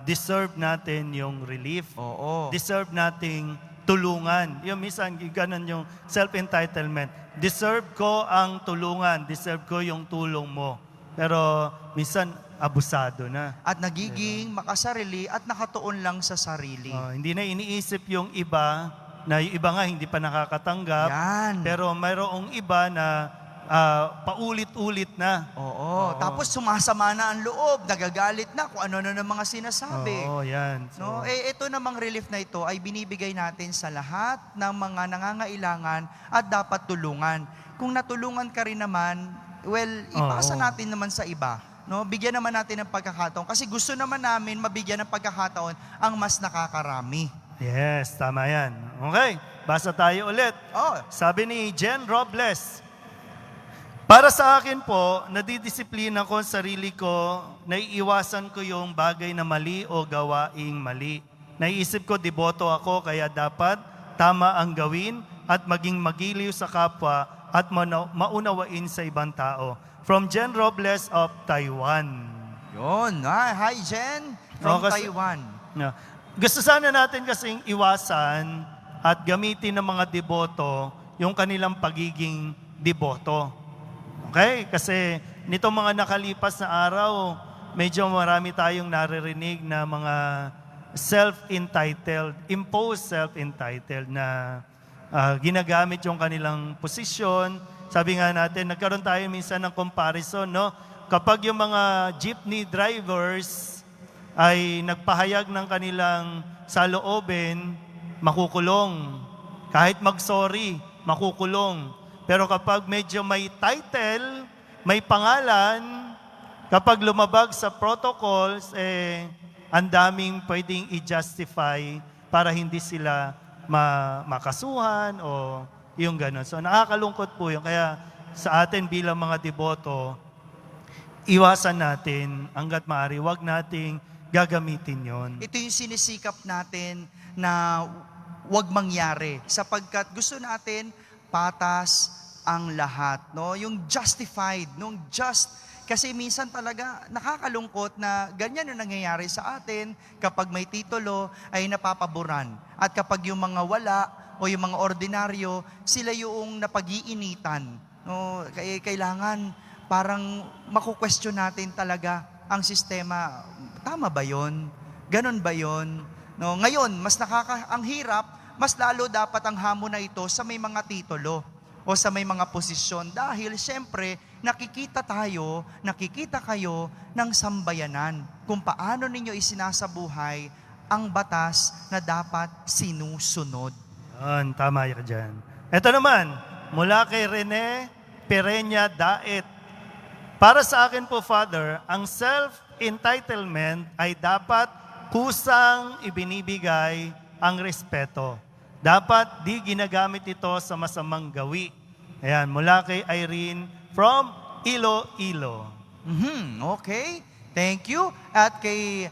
deserve natin yung relief. Oo. Deserve nating tulungan. Yung minsan, ganun yung self-entitlement. Deserve ko ang tulungan. Deserve ko yung tulong mo. Pero minsan, abusado na. At nagiging makasarili at nakatuon lang sa sarili. Hindi na iniisip yung iba, na yung iba nga hindi pa nakakatanggap. Yan. Pero mayroong iba na paulit-ulit na. Oo. Tapos sumasama na ang loob, nagagalit na kung ano na ng mga sinasabi. Oo, yan. No, ito namang relief na ito ay binibigay natin sa lahat ng mga nangangailangan at dapat tulungan. Kung natulungan ka rin naman, well, ipasa natin naman sa iba. No, bigyan naman natin ng pagkakataon kasi gusto naman namin mabigyan ng pagkakataon ang mas nakakarami. Yes, tama yan. Okay, basa tayo ulit. Sabi ni Jen Robles, para sa akin po, nadidisiplina ko ang sarili ko, naiiwasan ko yung bagay na mali o gawaing mali. Naiisip ko, deboto ako, kaya dapat tama ang gawin at maging magiliw sa kapwa at maunawain sa ibang tao. From Jen Robles of Taiwan. Yun. Hi, Jen. From Taiwan. No. Gusto sana natin kasing iwasan at gamitin ng mga deboto yung kanilang pagiging deboto. Okay? Kasi nitong mga nakalipas na araw, medyo marami tayong naririnig na mga imposed self-entitled na ginagamit yung kanilang posisyon. Sabi nga natin, nagkaroon tayo minsan ng comparison, no? Kapag yung mga jeepney drivers ay nagpahayag ng kanilang saloobin, makukulong. Kahit mag-sorry, makukulong. Pero kapag medyo may title, may pangalan, kapag lumabag sa protocols, ang daming pwedeng i-justify para hindi sila makasuhan o yung gano'n. So nakakalungkot po yun. Kaya sa atin bilang mga deboto, iwasan natin hanggat maaari, wag nating gagamitin yon. Ito yung sinisikap natin na wag mangyari sapagkat gusto natin patas ang lahat, no? Yung justified, nung just kasi minsan talaga nakakalungkot na ganyan yung nangyayari sa atin kapag may titulo ay napapaboran. At kapag yung mga wala o yung mga ordinaryo, sila yung napag-iinitan. No? Kailangan parang maku-question natin talaga ang sistema. Tama ba yon? Ganon ba yon? No, ngayon, ang hirap, mas lalo dapat ang hamon na ito sa may mga titulo o sa may mga posisyon. Dahil siyempre, nakikita kayo ng sambayanan kung paano ninyo isinasabuhay ang batas na dapat sinusunod. Yan, tama ka dyan. Ito naman, mula kay Rene Pereña Daet. Para sa akin po, Father, ang self-entitlement ay dapat kusang ibinibigay ang respeto. Dapat di ginagamit ito sa masamang gawi. Ayan, mula kay Irene from Iloilo. Okay, thank you. At kay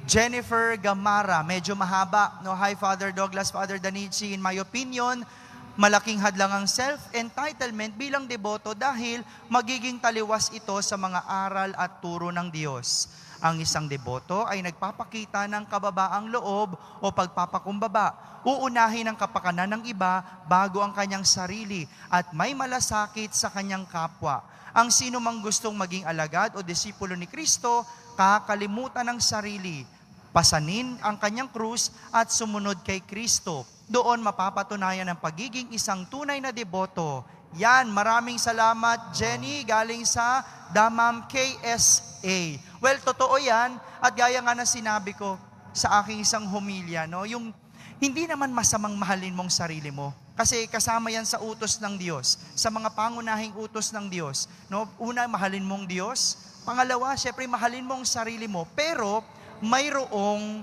Jennifer Gamara, medyo mahaba. No, hi Father Douglas, Father Danichi. In my opinion, malaking hadlang ang self-entitlement bilang deboto dahil magiging taliwas ito sa mga aral at turo ng Diyos. Ang isang deboto ay nagpapakita ng kababaang loob o pagpapakumbaba. Uunahin ang kapakanan ng iba bago ang kanyang sarili at may malasakit sa kanyang kapwa. Ang sino mang gustong maging alagad o disipulo ni Kristo, kakalimutan ng sarili, pasanin ang kanyang krus at sumunod kay Kristo. Doon mapapatunayan ang pagiging isang tunay na deboto. Yan, maraming salamat Jenny, galing sa Damam KSA. Well, totoo yan, at gaya nga na sinabi ko sa aking isang homilya, no, yung hindi naman masamang mahalin mong sarili mo. Kasi kasama yan sa utos ng Diyos, sa mga pangunahing utos ng Diyos. No? Una, mahalin mong Diyos. Pangalawa, syempre, mahalin mong sarili mo. Pero, mayroong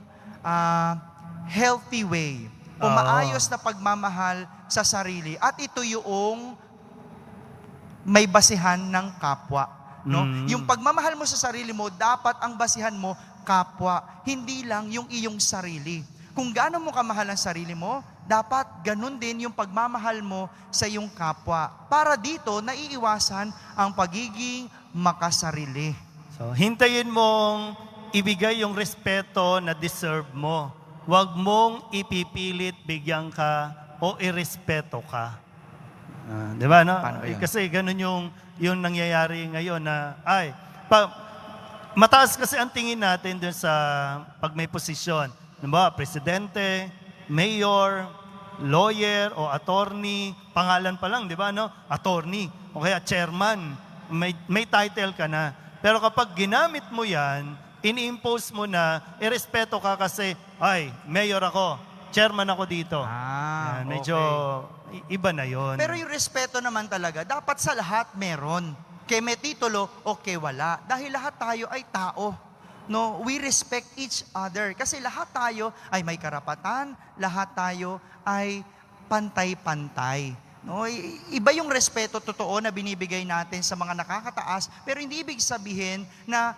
healthy way o maayos na pagmamahal sa sarili. At ito yung may basihan ng kapwa. No? Yung pagmamahal mo sa sarili mo, dapat ang basihan mo, kapwa. Hindi lang yung iyong sarili. Kung gaano mo kamahal ang sarili mo, dapat ganun din yung pagmamahal mo sa iyong kapwa. Para dito, naiiwasan ang pagiging makasarili. So, hintayin mong ibigay yung respeto na deserve mo. Huwag mong ipipilit bigyan ka o irespeto ka. Di ba, no? Paano ba yun? Kasi ganun yung nangyayari ngayon na, mataas kasi ang tingin natin dun sa pag may posisyon. Diba, presidente, mayor, lawyer o attorney, pangalan pa lang, di ba, no? Attorney, o kaya chairman, may title ka na. Pero kapag ginamit mo yan, ini-impose mo na, irespeto ka kasi, mayor ako, chairman ako dito. Yan, medyo iba na yon. Pero yung respeto naman talaga, dapat sa lahat meron. Kay may titulo o kay wala. Dahil lahat tayo ay tao. No, we respect each other. Kasi lahat tayo ay may karapatan, lahat tayo ay pantay-pantay. No, iba yung respeto totoo na binibigay natin sa mga nakakataas, pero hindi ibig sabihin na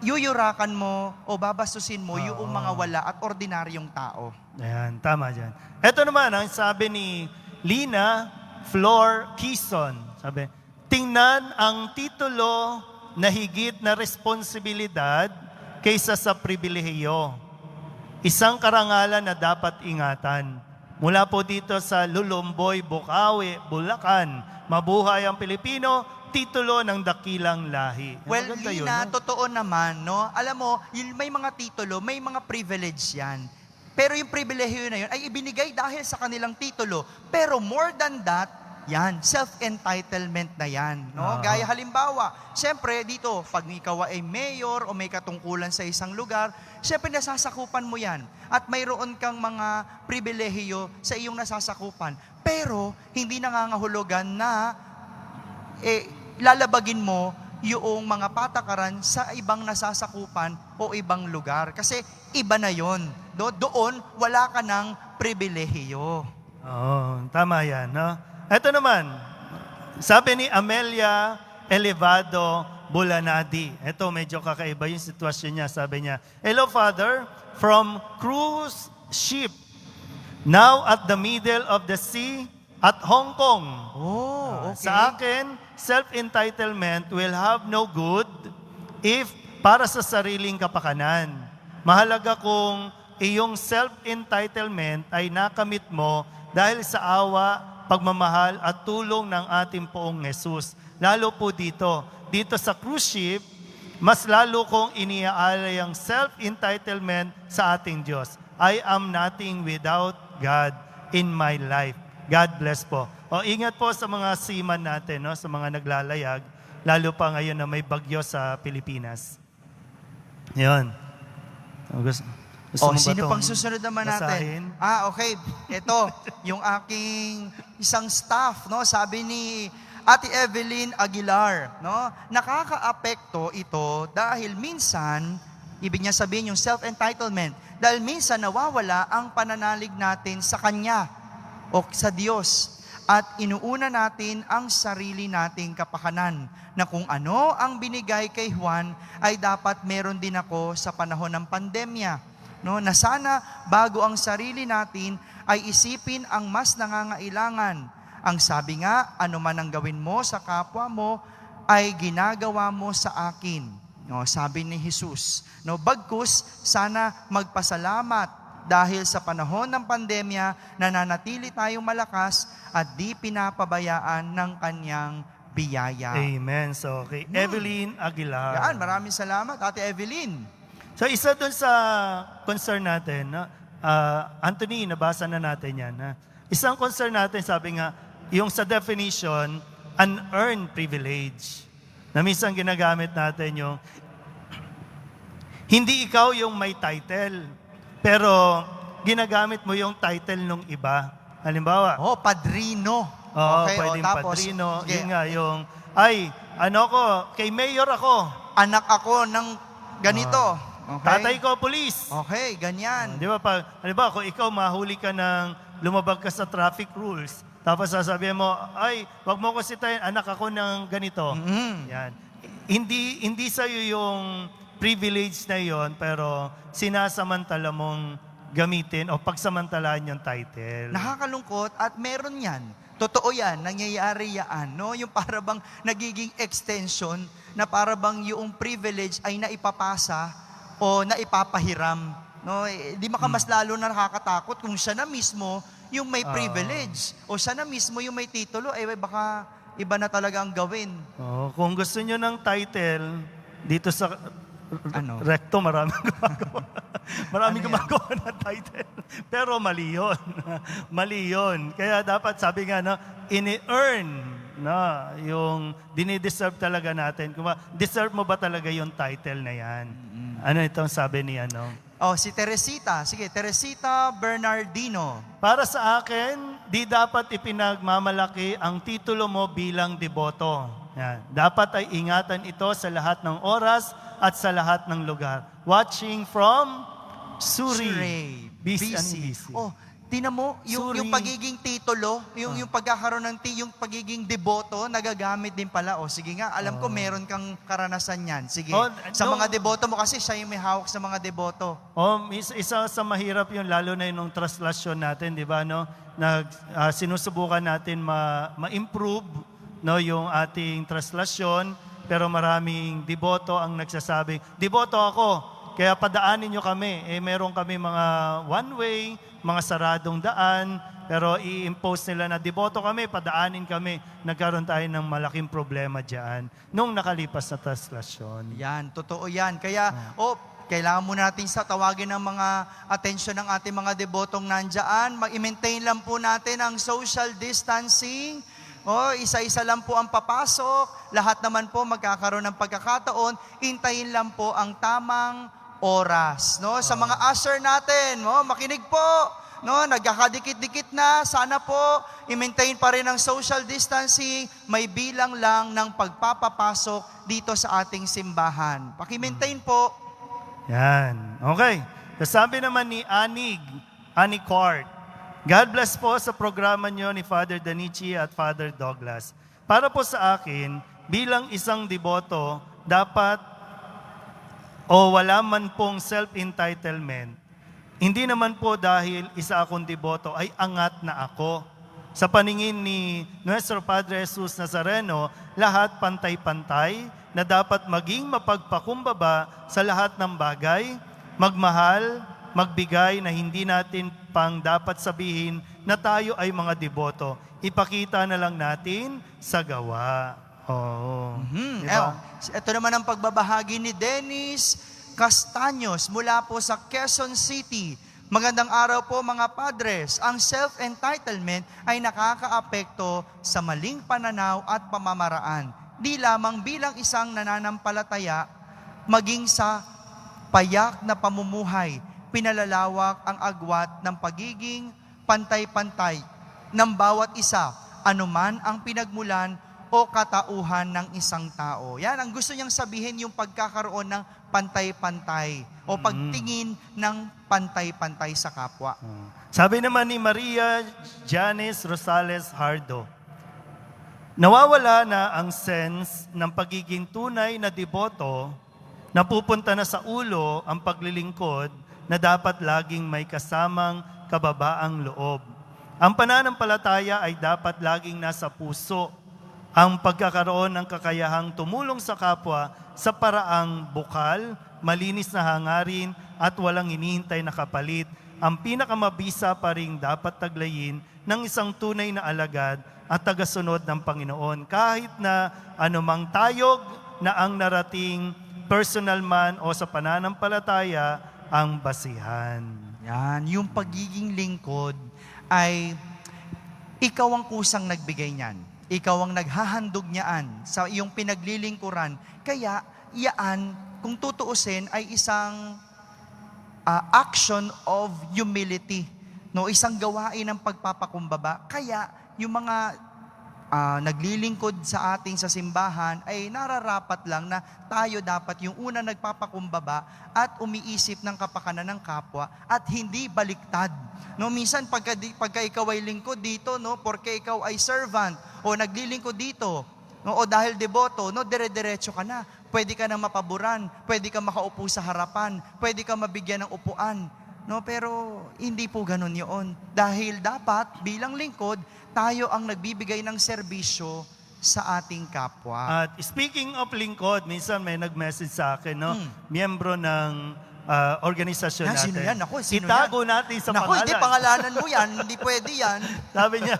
yuyurakan mo o babastusin mo yung mga wala at ordinaryong tao. Ayan, tama dyan. Ito naman, ang sabi ni Lina Flor Quizon, sabi, tingnan ang titulo na higit na responsibilidad kaysa sa pribilehiyo. Isang karangalan na dapat ingatan. Mula po dito sa Lulumboy, Bukawi, Bulacan, mabuhay ang Pilipino, titulo ng dakilang lahi. Well, Maganda yun, Lina, no? totoo naman, no? Alam mo, may mga titulo, may mga privilege yan. Pero yung pribilehiyo na yun ay ibinigay dahil sa kanilang titulo. Pero more than that, yan, self-entitlement na yan. No? Gaya halimbawa, siyempre dito, pag ikaw ay mayor o may katungkulan sa isang lugar, siyempre nasasakupan mo yan. At mayroon kang mga pribilehiyo sa iyong nasasakupan. Pero, hindi nangangahulugan na lalabagin mo yung mga patakaran sa ibang nasasakupan o ibang lugar. Kasi iba na yon. Doon, wala ka ng pribilehiyo. Tama yan, no? Ito naman, sabi ni Amelia Elevado Bulanadi. Ito, medyo kakaiba yung sitwasyon niya. Sabi niya, hello, Father, from cruise ship, now at the middle of the sea, at Hong Kong. Okay. Sa akin, self-entitlement will have no good if para sa sariling kapakanan. Mahalaga kung iyong self-entitlement ay nakamit mo dahil sa awa, pagmamahal at tulong ng ating poong Jesus. Lalo po dito sa cruise ship, mas lalo kong iniaalay ang self-entitlement sa ating Diyos. I am nothing without God in my life. God bless po. O ingat po sa mga seaman natin, no? Sa mga naglalayag, lalo pa ngayon na may bagyo sa Pilipinas. Yun. Gusto mo ba Sino tong pang susunod naman basahin? natin? Okay. Ito, yung aking isang staff, no? Sabi ni Ate Evelyn Aguilar, no? Nakakaapekto ito dahil minsan, ibig niya sabihin yung self-entitlement, dahil minsan nawawala ang pananalig natin sa Kanya o sa Diyos at inuuna natin ang sarili nating kapakanan na kung ano ang binigay kay Juan ay dapat meron din ako sa panahon ng pandemya. No, na sana bago ang sarili natin ay isipin ang mas nangangailangan. Ang sabi nga, ano man ang gawin mo sa kapwa mo ay ginagawa mo sa akin. No, sabi ni Jesus. No, bagkus sana magpasalamat dahil sa panahon ng pandemya nananatili tayong malakas at di pinapabayaan ng kanyang biyaya. Amen. So, kay Evelyn Aguilar. Yan, maraming salamat, Ate Evelyn. So, isa dun sa concern natin, no? Anthony, nabasa na natin yan. Ha? Isang concern natin, sabi nga, yung sa definition, unearned privilege. Na minsan ginagamit natin yung, hindi ikaw yung may title, pero ginagamit mo yung title ng iba. Halimbawa, Padrino. Oo, Okay, pwedeng tapos, padrino. sige. Yun nga, yung, kay mayor ako. Anak ako ng ganito. Okay? Tatay ko, police. Okay, ganyan. Di ba, halimbawa, kung ikaw mahuli ka ng lumabag ka sa traffic rules, tapos sasabihin mo, wag mo ko sitayin, anak ako ng ganito. Yan. Hindi sa'yo yung privilege na yon, pero sinasamantala mong gamitin o pagsamantalaan yung title. Nakakalungkot at meron yan. Totoo yan, nangyayari yan. No? Yung parabang nagiging extension na parabang yung privilege ay naipapasa o naipapahiram. No? Di maka mas lalo na nakakatakot kung siya na mismo yung may privilege o siya na mismo yung may titulo, baka iba na talaga ang gawin. Kung gusto nyo ng title, dito sa recto, maraming gumagawa. Maraming gumagawa ng title. Pero mali yun. Mali yun. Kaya dapat, sabi nga, ini-earn na yung dinideserve talaga natin. Kung deserve mo ba talaga yung title na yan? Ano itong sabi ni Si Teresita. Sige, Teresita Bernardino. Para sa akin, di dapat ipinagmamalaki ang titulo mo bilang deboto. Yan. Dapat ay ingatan ito sa lahat ng oras at sa lahat ng lugar. Watching from Surrey. Busy. Tinan mo, yung pagiging titulo, yung pagkakaroon ng yung pagiging deboto, nagagamit din pala. Sige nga, alam ko meron kang karanasan yan. Sige, sa mga deboto mo kasi siya yung may hawak sa mga deboto. Isa sa mahirap yun, lalo na yung translasyon natin, di ba? Sinusubukan natin ma-improve yung ating translasyon, pero maraming deboto ang nagsasabing, deboto ako, kaya padaanin nyo kami. Meron kami mga one-way, mga saradong daan, pero i-impose nila na deboto kami, padaanin kami. Nagkaroon tayo ng malaking problema dyan nung nakalipas na translasyon. Yan, totoo yan. Kaya, kailangan muna natin sa tawagin ng mga atensyon ng ating mga debotong nandyan. Mag-maintain lang po natin ang social distancing. Isa-isa lang po ang papasok. Lahat naman po magkakaroon ng pagkakataon. Hintayin lang po ang tamang oras. Sa mga usher natin, makinig po. Nagkakadikit-dikit na. Sana po, i-maintain pa rin ang social distancing. May bilang lang ng pagpapapasok dito sa ating simbahan. Paki-maintain po. Yan. Okay. Sabi naman ni Annie Cort, God bless po sa programa nyo ni Father Danichi at Father Douglas. Para po sa akin, bilang isang deboto, dapat wala man pong self-entitlement, hindi naman po dahil isa akong deboto ay angat na ako. Sa paningin ni Nuestro Padre Jesus Nazareno, lahat pantay-pantay na dapat maging mapagpakumbaba sa lahat ng bagay, magmahal, magbigay na hindi natin pang dapat sabihin na tayo ay mga deboto. Ipakita na lang natin sa gawa. Diba? Ito naman ang pagbabahagi ni Dennis Castaños mula po sa Quezon City. Magandang araw po mga padres. Ang self-entitlement ay nakakaapekto sa maling pananaw at pamamaraan. Di lamang bilang isang nananampalataya, maging sa payak na pamumuhay, pinalalawak ang agwat ng pagiging pantay-pantay ng bawat isa, anuman ang pinagmulan o katauhan ng isang tao. Yan, ang gusto niyang sabihin yung pagkakaroon ng pantay-pantay o pagtingin ng pantay-pantay sa kapwa. Sabi naman ni Maria Janice Rosales Hardo, nawawala na ang sense ng pagiging tunay na deboto, napupunta na sa ulo ang paglilingkod na dapat laging may kasamang kababaang loob. Ang pananampalataya ay dapat laging nasa puso. Ang pagkakaroon ng kakayahang tumulong sa kapwa sa paraang bukal, malinis na hangarin at walang hinihintay na kapalit, ang pinakamabisa pa ring dapat taglayin ng isang tunay na alagad at tagasunod ng Panginoon. Kahit na anumang tayog na ang narating personal man o sa pananampalataya ang basihan. Yan, yung pagiging lingkod ay ikaw ang kusang nagbigay niyan. Ikaw ang naghahandog niyaan sa iyong pinaglilingkuran. Kaya, iyaan, kung tutuusin, ay isang action of humility. No? Isang gawain ng pagpapakumbaba. Kaya, yung mga naglilingkod sa ating sa simbahan ay nararapat lang na tayo dapat yung una nagpapakumbaba at umiisip ng kapakanan ng kapwa at hindi baliktad. No, minsan pagka ikaw ay lingkod dito, no, porque ikaw ay servant o naglilingkod dito, no, o dahil deboto, no, dire-diretso ka na. Pwede ka na mapaboran, pwede ka makaupo sa harapan, pwede ka mabigyan ng upuan. No, pero hindi po ganun 'yon. Dahil dapat bilang lingkod, tayo ang nagbibigay ng serbisyo sa ating kapwa. At speaking of lingkod, minsan may nag-message sa akin, no? Miyembro ng organisasyon natin. Sino yan? Ako, sino Itago yan? natin sa Naku, pangalan. hindi pangalanan mo yan. Hindi pwede yan. Sabi niya,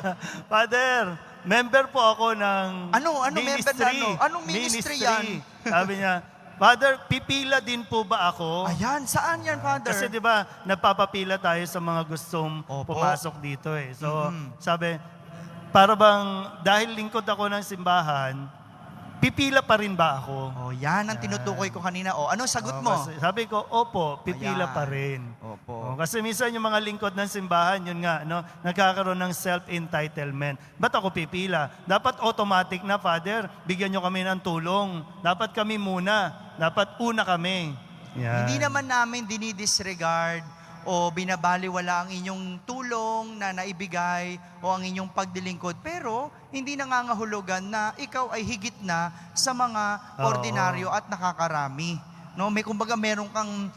Father, member po ako ng Ano member na ano? Anong ministry yan? Sabi niya, Father, pipila din po ba ako? Ayan, saan yan, Father? Kasi di ba, nagpapapila tayo sa mga gustong Opo. pumasok dito eh. So, sabi, para bang dahil lingkod ako ng simbahan, pipila pa rin ba ako? Oh, yan ang tinutukoy ko kanina. Oh, ano sagot mo? Kasi sabi ko, opo, pipila Ayan. pa rin. Opo. Kasi minsan yung mga lingkod ng simbahan, yun nga, no, nagkakaroon ng self-entitlement. Ba't ako pipila? Dapat automatic na, Father, bigyan nyo kami ng tulong. Dapat kami muna. Dapat una kami. Yan. Hindi naman namin dinidisregard o binabaliwala ang inyong tulong na naibigay o ang inyong pagdilingkod. Pero hindi nangangahulugan na ikaw ay higit na sa mga ordinaryo at nakakarami. No, may kumbaga meron kang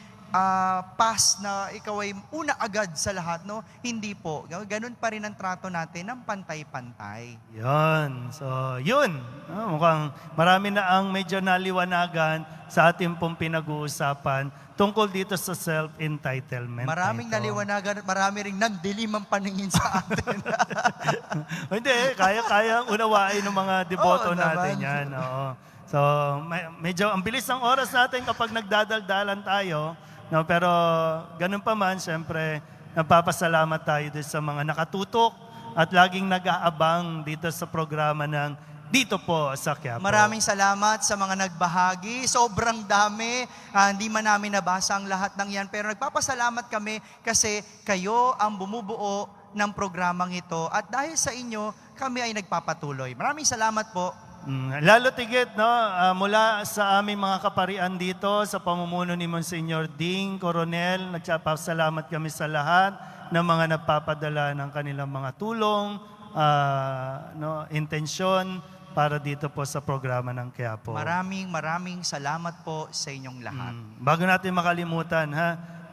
pass na ikaw ay una agad sa lahat, no? Hindi po. Ganun pa rin ang trato natin ng pantay-pantay. Yun. So, yun. Mukhang marami na ang medyo naliwanagan sa ating pong pinag-uusapan tungkol dito sa self-entitlement. Maraming na ito. naliwanagan at marami ring nandilim ang paningin sa atin. Hindi, kaya unawain ng mga deboto Oo natin naman. yan. Oo. So, medyo ang bilis ng oras natin kapag nagdadaldalan tayo. No, pero ganun pa man, siyempre, nagpapasalamat tayo dito sa mga nakatutok at laging nag-aabang dito sa programa ng dito po sa Quiapo. Maraming salamat sa mga nagbahagi. Sobrang dami. Hindi man namin nabasa ang lahat ng yan. Pero nagpapasalamat kami kasi kayo ang bumubuo ng programang ito. At dahil sa inyo, kami ay nagpapatuloy. Maraming salamat po. Lalo tigit, no, mula sa aming mga kaparian dito, sa pamumuno ni Monsignor Ding Coronel, nagpapasalamat kami sa lahat ng mga nagpapadala ng kanilang mga tulong, intensyon para dito po sa programa ng Quiapo. Maraming salamat po sa inyong lahat. Bago natin makalimutan,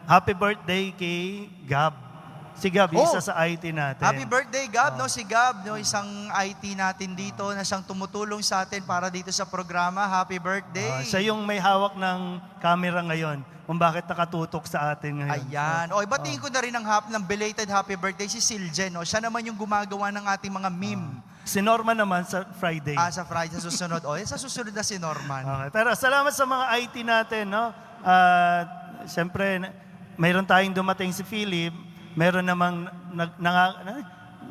happy birthday kay Gab. Si Gab, isa sa IT natin. Happy birthday, Gab. No, si Gab, no, isang IT natin dito na siyang tumutulong sa atin para dito sa programa. Happy birthday. Siya yung may hawak ng camera ngayon kung bakit nakatutok sa atin ngayon. Ayan. O, ibatiin ko na rin ng belated happy birthday si Siljen. No? Siya naman yung gumagawa ng ating mga meme. Si Norman naman sa Friday. Sa Friday, sa susunod. Sa susunod na si Norman. Okay. Pero salamat sa mga IT natin, no? Siyempre, mayroon tayong dumating si Philip, meron namang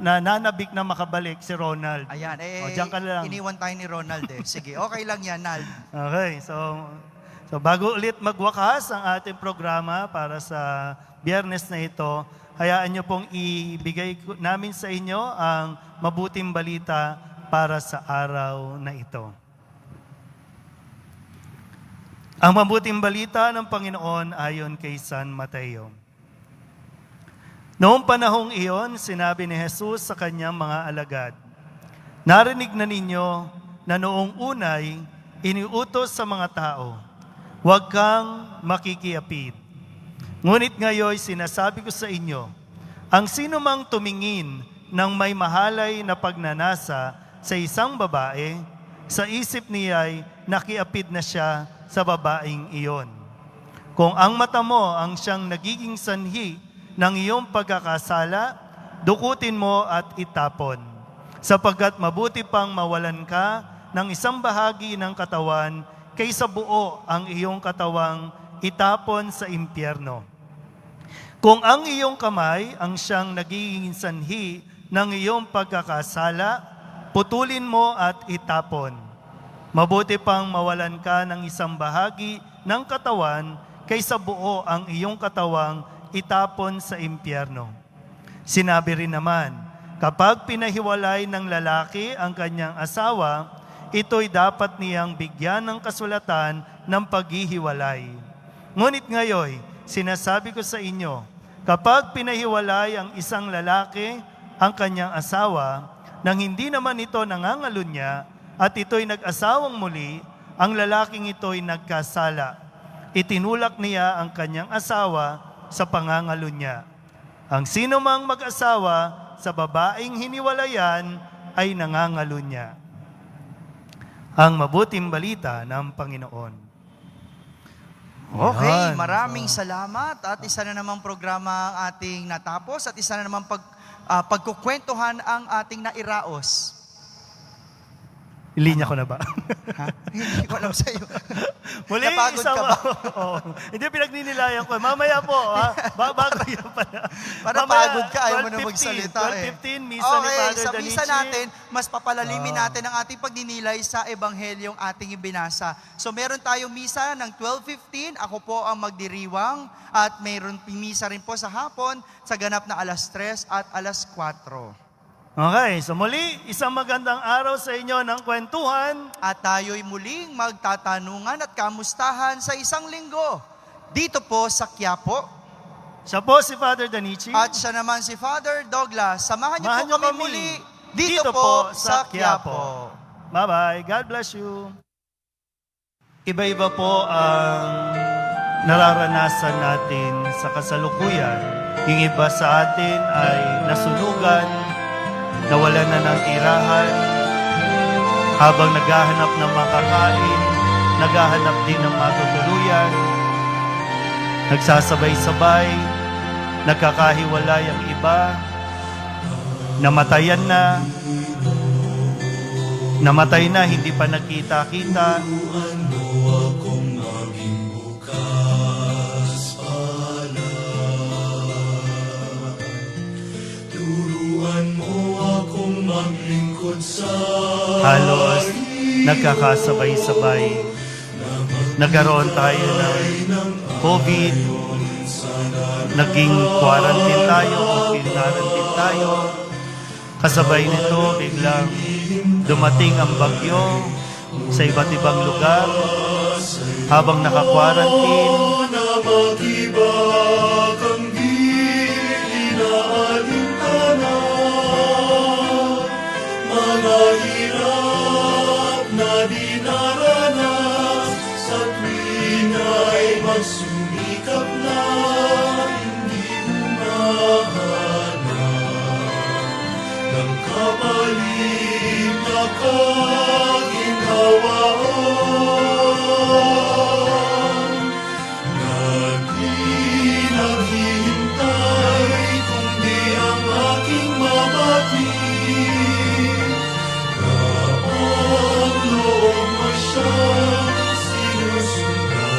nananabik na makabalik si Ronald. Ayan, Diyan ka lang. iniwan tayo ni Ronald eh. Sige, okay lang yan, Nald. Okay, so bago ulit magwakas ang ating programa para sa Biyernes na ito, hayaan nyo pong ibigay namin sa inyo ang mabuting balita para sa araw na ito. Ang mabuting balita ng Panginoon ayon kay San Mateo. Noong panahong iyon, sinabi ni Jesus sa kanyang mga alagad, "Narinig na ninyo na noong unay iniutos sa mga tao, huwag kang makikiapid. Ngunit ngayon sinasabi ko sa inyo, ang sino mang tumingin ng may mahalay na pagnanasa sa isang babae, sa isip niya'y nakiapid na siya sa babaeng iyon. Kung ang mata mo ang siyang nagiging sanhi ng iyong pagkakasala, dukutin mo at itapon, sapagkat mabuti pang mawalan ka ng isang bahagi ng katawan kaysa buo ang iyong katawang itapon sa impyerno. Kung ang iyong kamay ang siyang nagiging sanhi ng iyong pagkakasala, putulin mo at itapon. Mabuti pang mawalan ka ng isang bahagi ng katawan kaysa buo ang iyong katawang itapon sa impyerno. Sinabi rin naman, kapag pinahiwalay ng lalaki ang kanyang asawa, ito'y dapat niyang bigyan ng kasulatan ng paghihiwalay. Ngunit ngayon, sinasabi ko sa inyo, kapag pinahiwalay ang isang lalaki ang kanyang asawa, nang hindi naman ito nangangalunya, at ito'y nag-asawang muli, ang lalaking ito'y nagkasala. Itinulak niya ang kanyang asawa sa pangangalunya. Ang sino mang mag-asawa sa babaeng hiniwalayan ay nangangalunya." Ang mabuting balita ng Panginoon. Okay, Ayan. maraming salamat. At isa na namang programa ang ating natapos at isa na namang pagkukwentuhan ang ating nairaos. Ilinya ko na ba? Ha? Hindi ko alam sa'yo. Muli, Napagod ka ba? Oo. Hindi, pinagninilayan ko. Mamaya po, ha? Bago yun pala. Para Mamaya, pagod ka, ayaw mo na 12:15, magsalita eh. 12:15, misa ni Father sa misa Danichi. natin, mas papalalimin natin ang ating pagninilay sa Ebanghelyong ating ibinasa. So meron tayong misa ng 12:15, ako po ang magdiriwang, at mayroon misa rin po sa hapon, sa ganap na 3:00 at 4:00. Okay, so muli, isang magandang araw sa inyo ng kwentuhan. At tayo'y muling magtatanungan at kamustahan sa isang linggo. Dito po sa Quiapo. Siya po si Father Danichi. At siya naman si Father Douglas. Samahan niyo Samahan po niyo kami kami muli dito po sa Quiapo. Bye-bye. God bless you. Iba-iba po ang nararanasan natin sa kasalukuyan. Yung iba sa atin ay nasunugan, nawalan na ng tirahan, habang naghahanap ng makakain, naghahanap din ng matutuluyan, nagsasabay-sabay, nagkakahiwalay ang iba, namatayan na, namatay na, hindi pa nakita-kita. Halos nagkakasabay-sabay. Nagkaroon tayo ng COVID, naging quarantine tayo o quarantine tayo. Kasabay nito, biglang dumating ang bagyo sa iba't ibang lugar. Habang naka-quarantine, Sumikap na hindi umahanap ng kapalit na kaginhawaan na di naghihintay kundi ang aking mabatid na ang loob mo siyang sinusundan.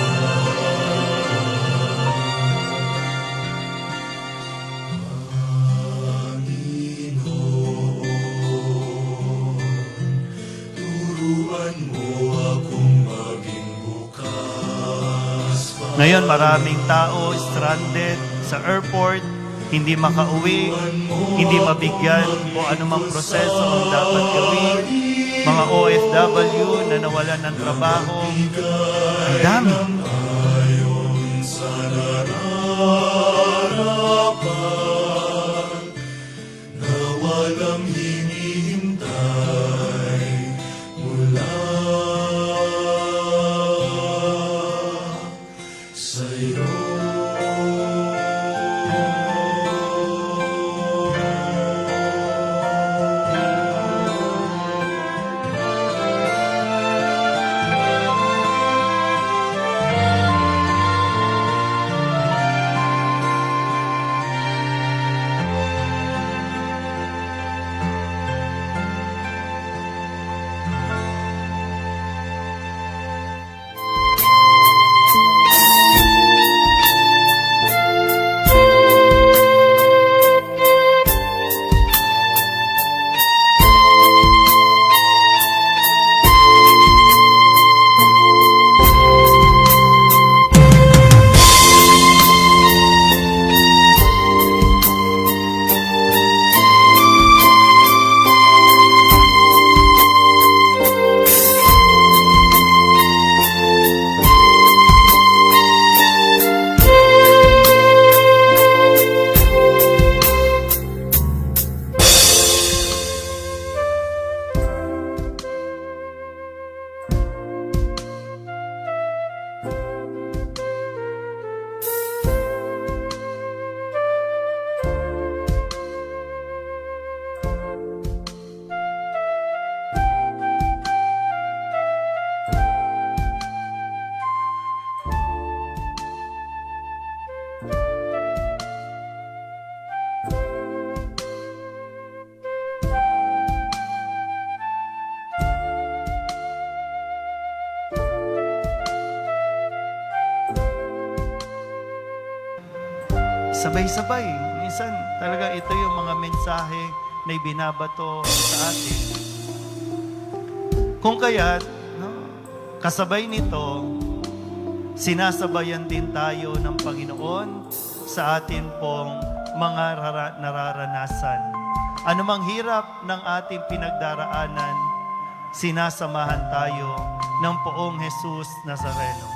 Ngayon, maraming tao stranded sa airport, hindi makauwi, hindi mabigyan kung anumang proseso ang dapat gawin. Mga OFW na nawalan ng trabaho. Ang dami. Sa nararapat na walang hinihintay mula sa'yo. Sabay-sabay. Minsan talaga ito yung mga mensahe na ibinabato sa atin. Kung kaya't, no, kasabay nito, sinasabayan din tayo ng Panginoon sa atin pong mga nararanasan. Anumang hirap ng ating pinagdaraanan, sinasamahan tayo ng Poong Jesus Nazareno.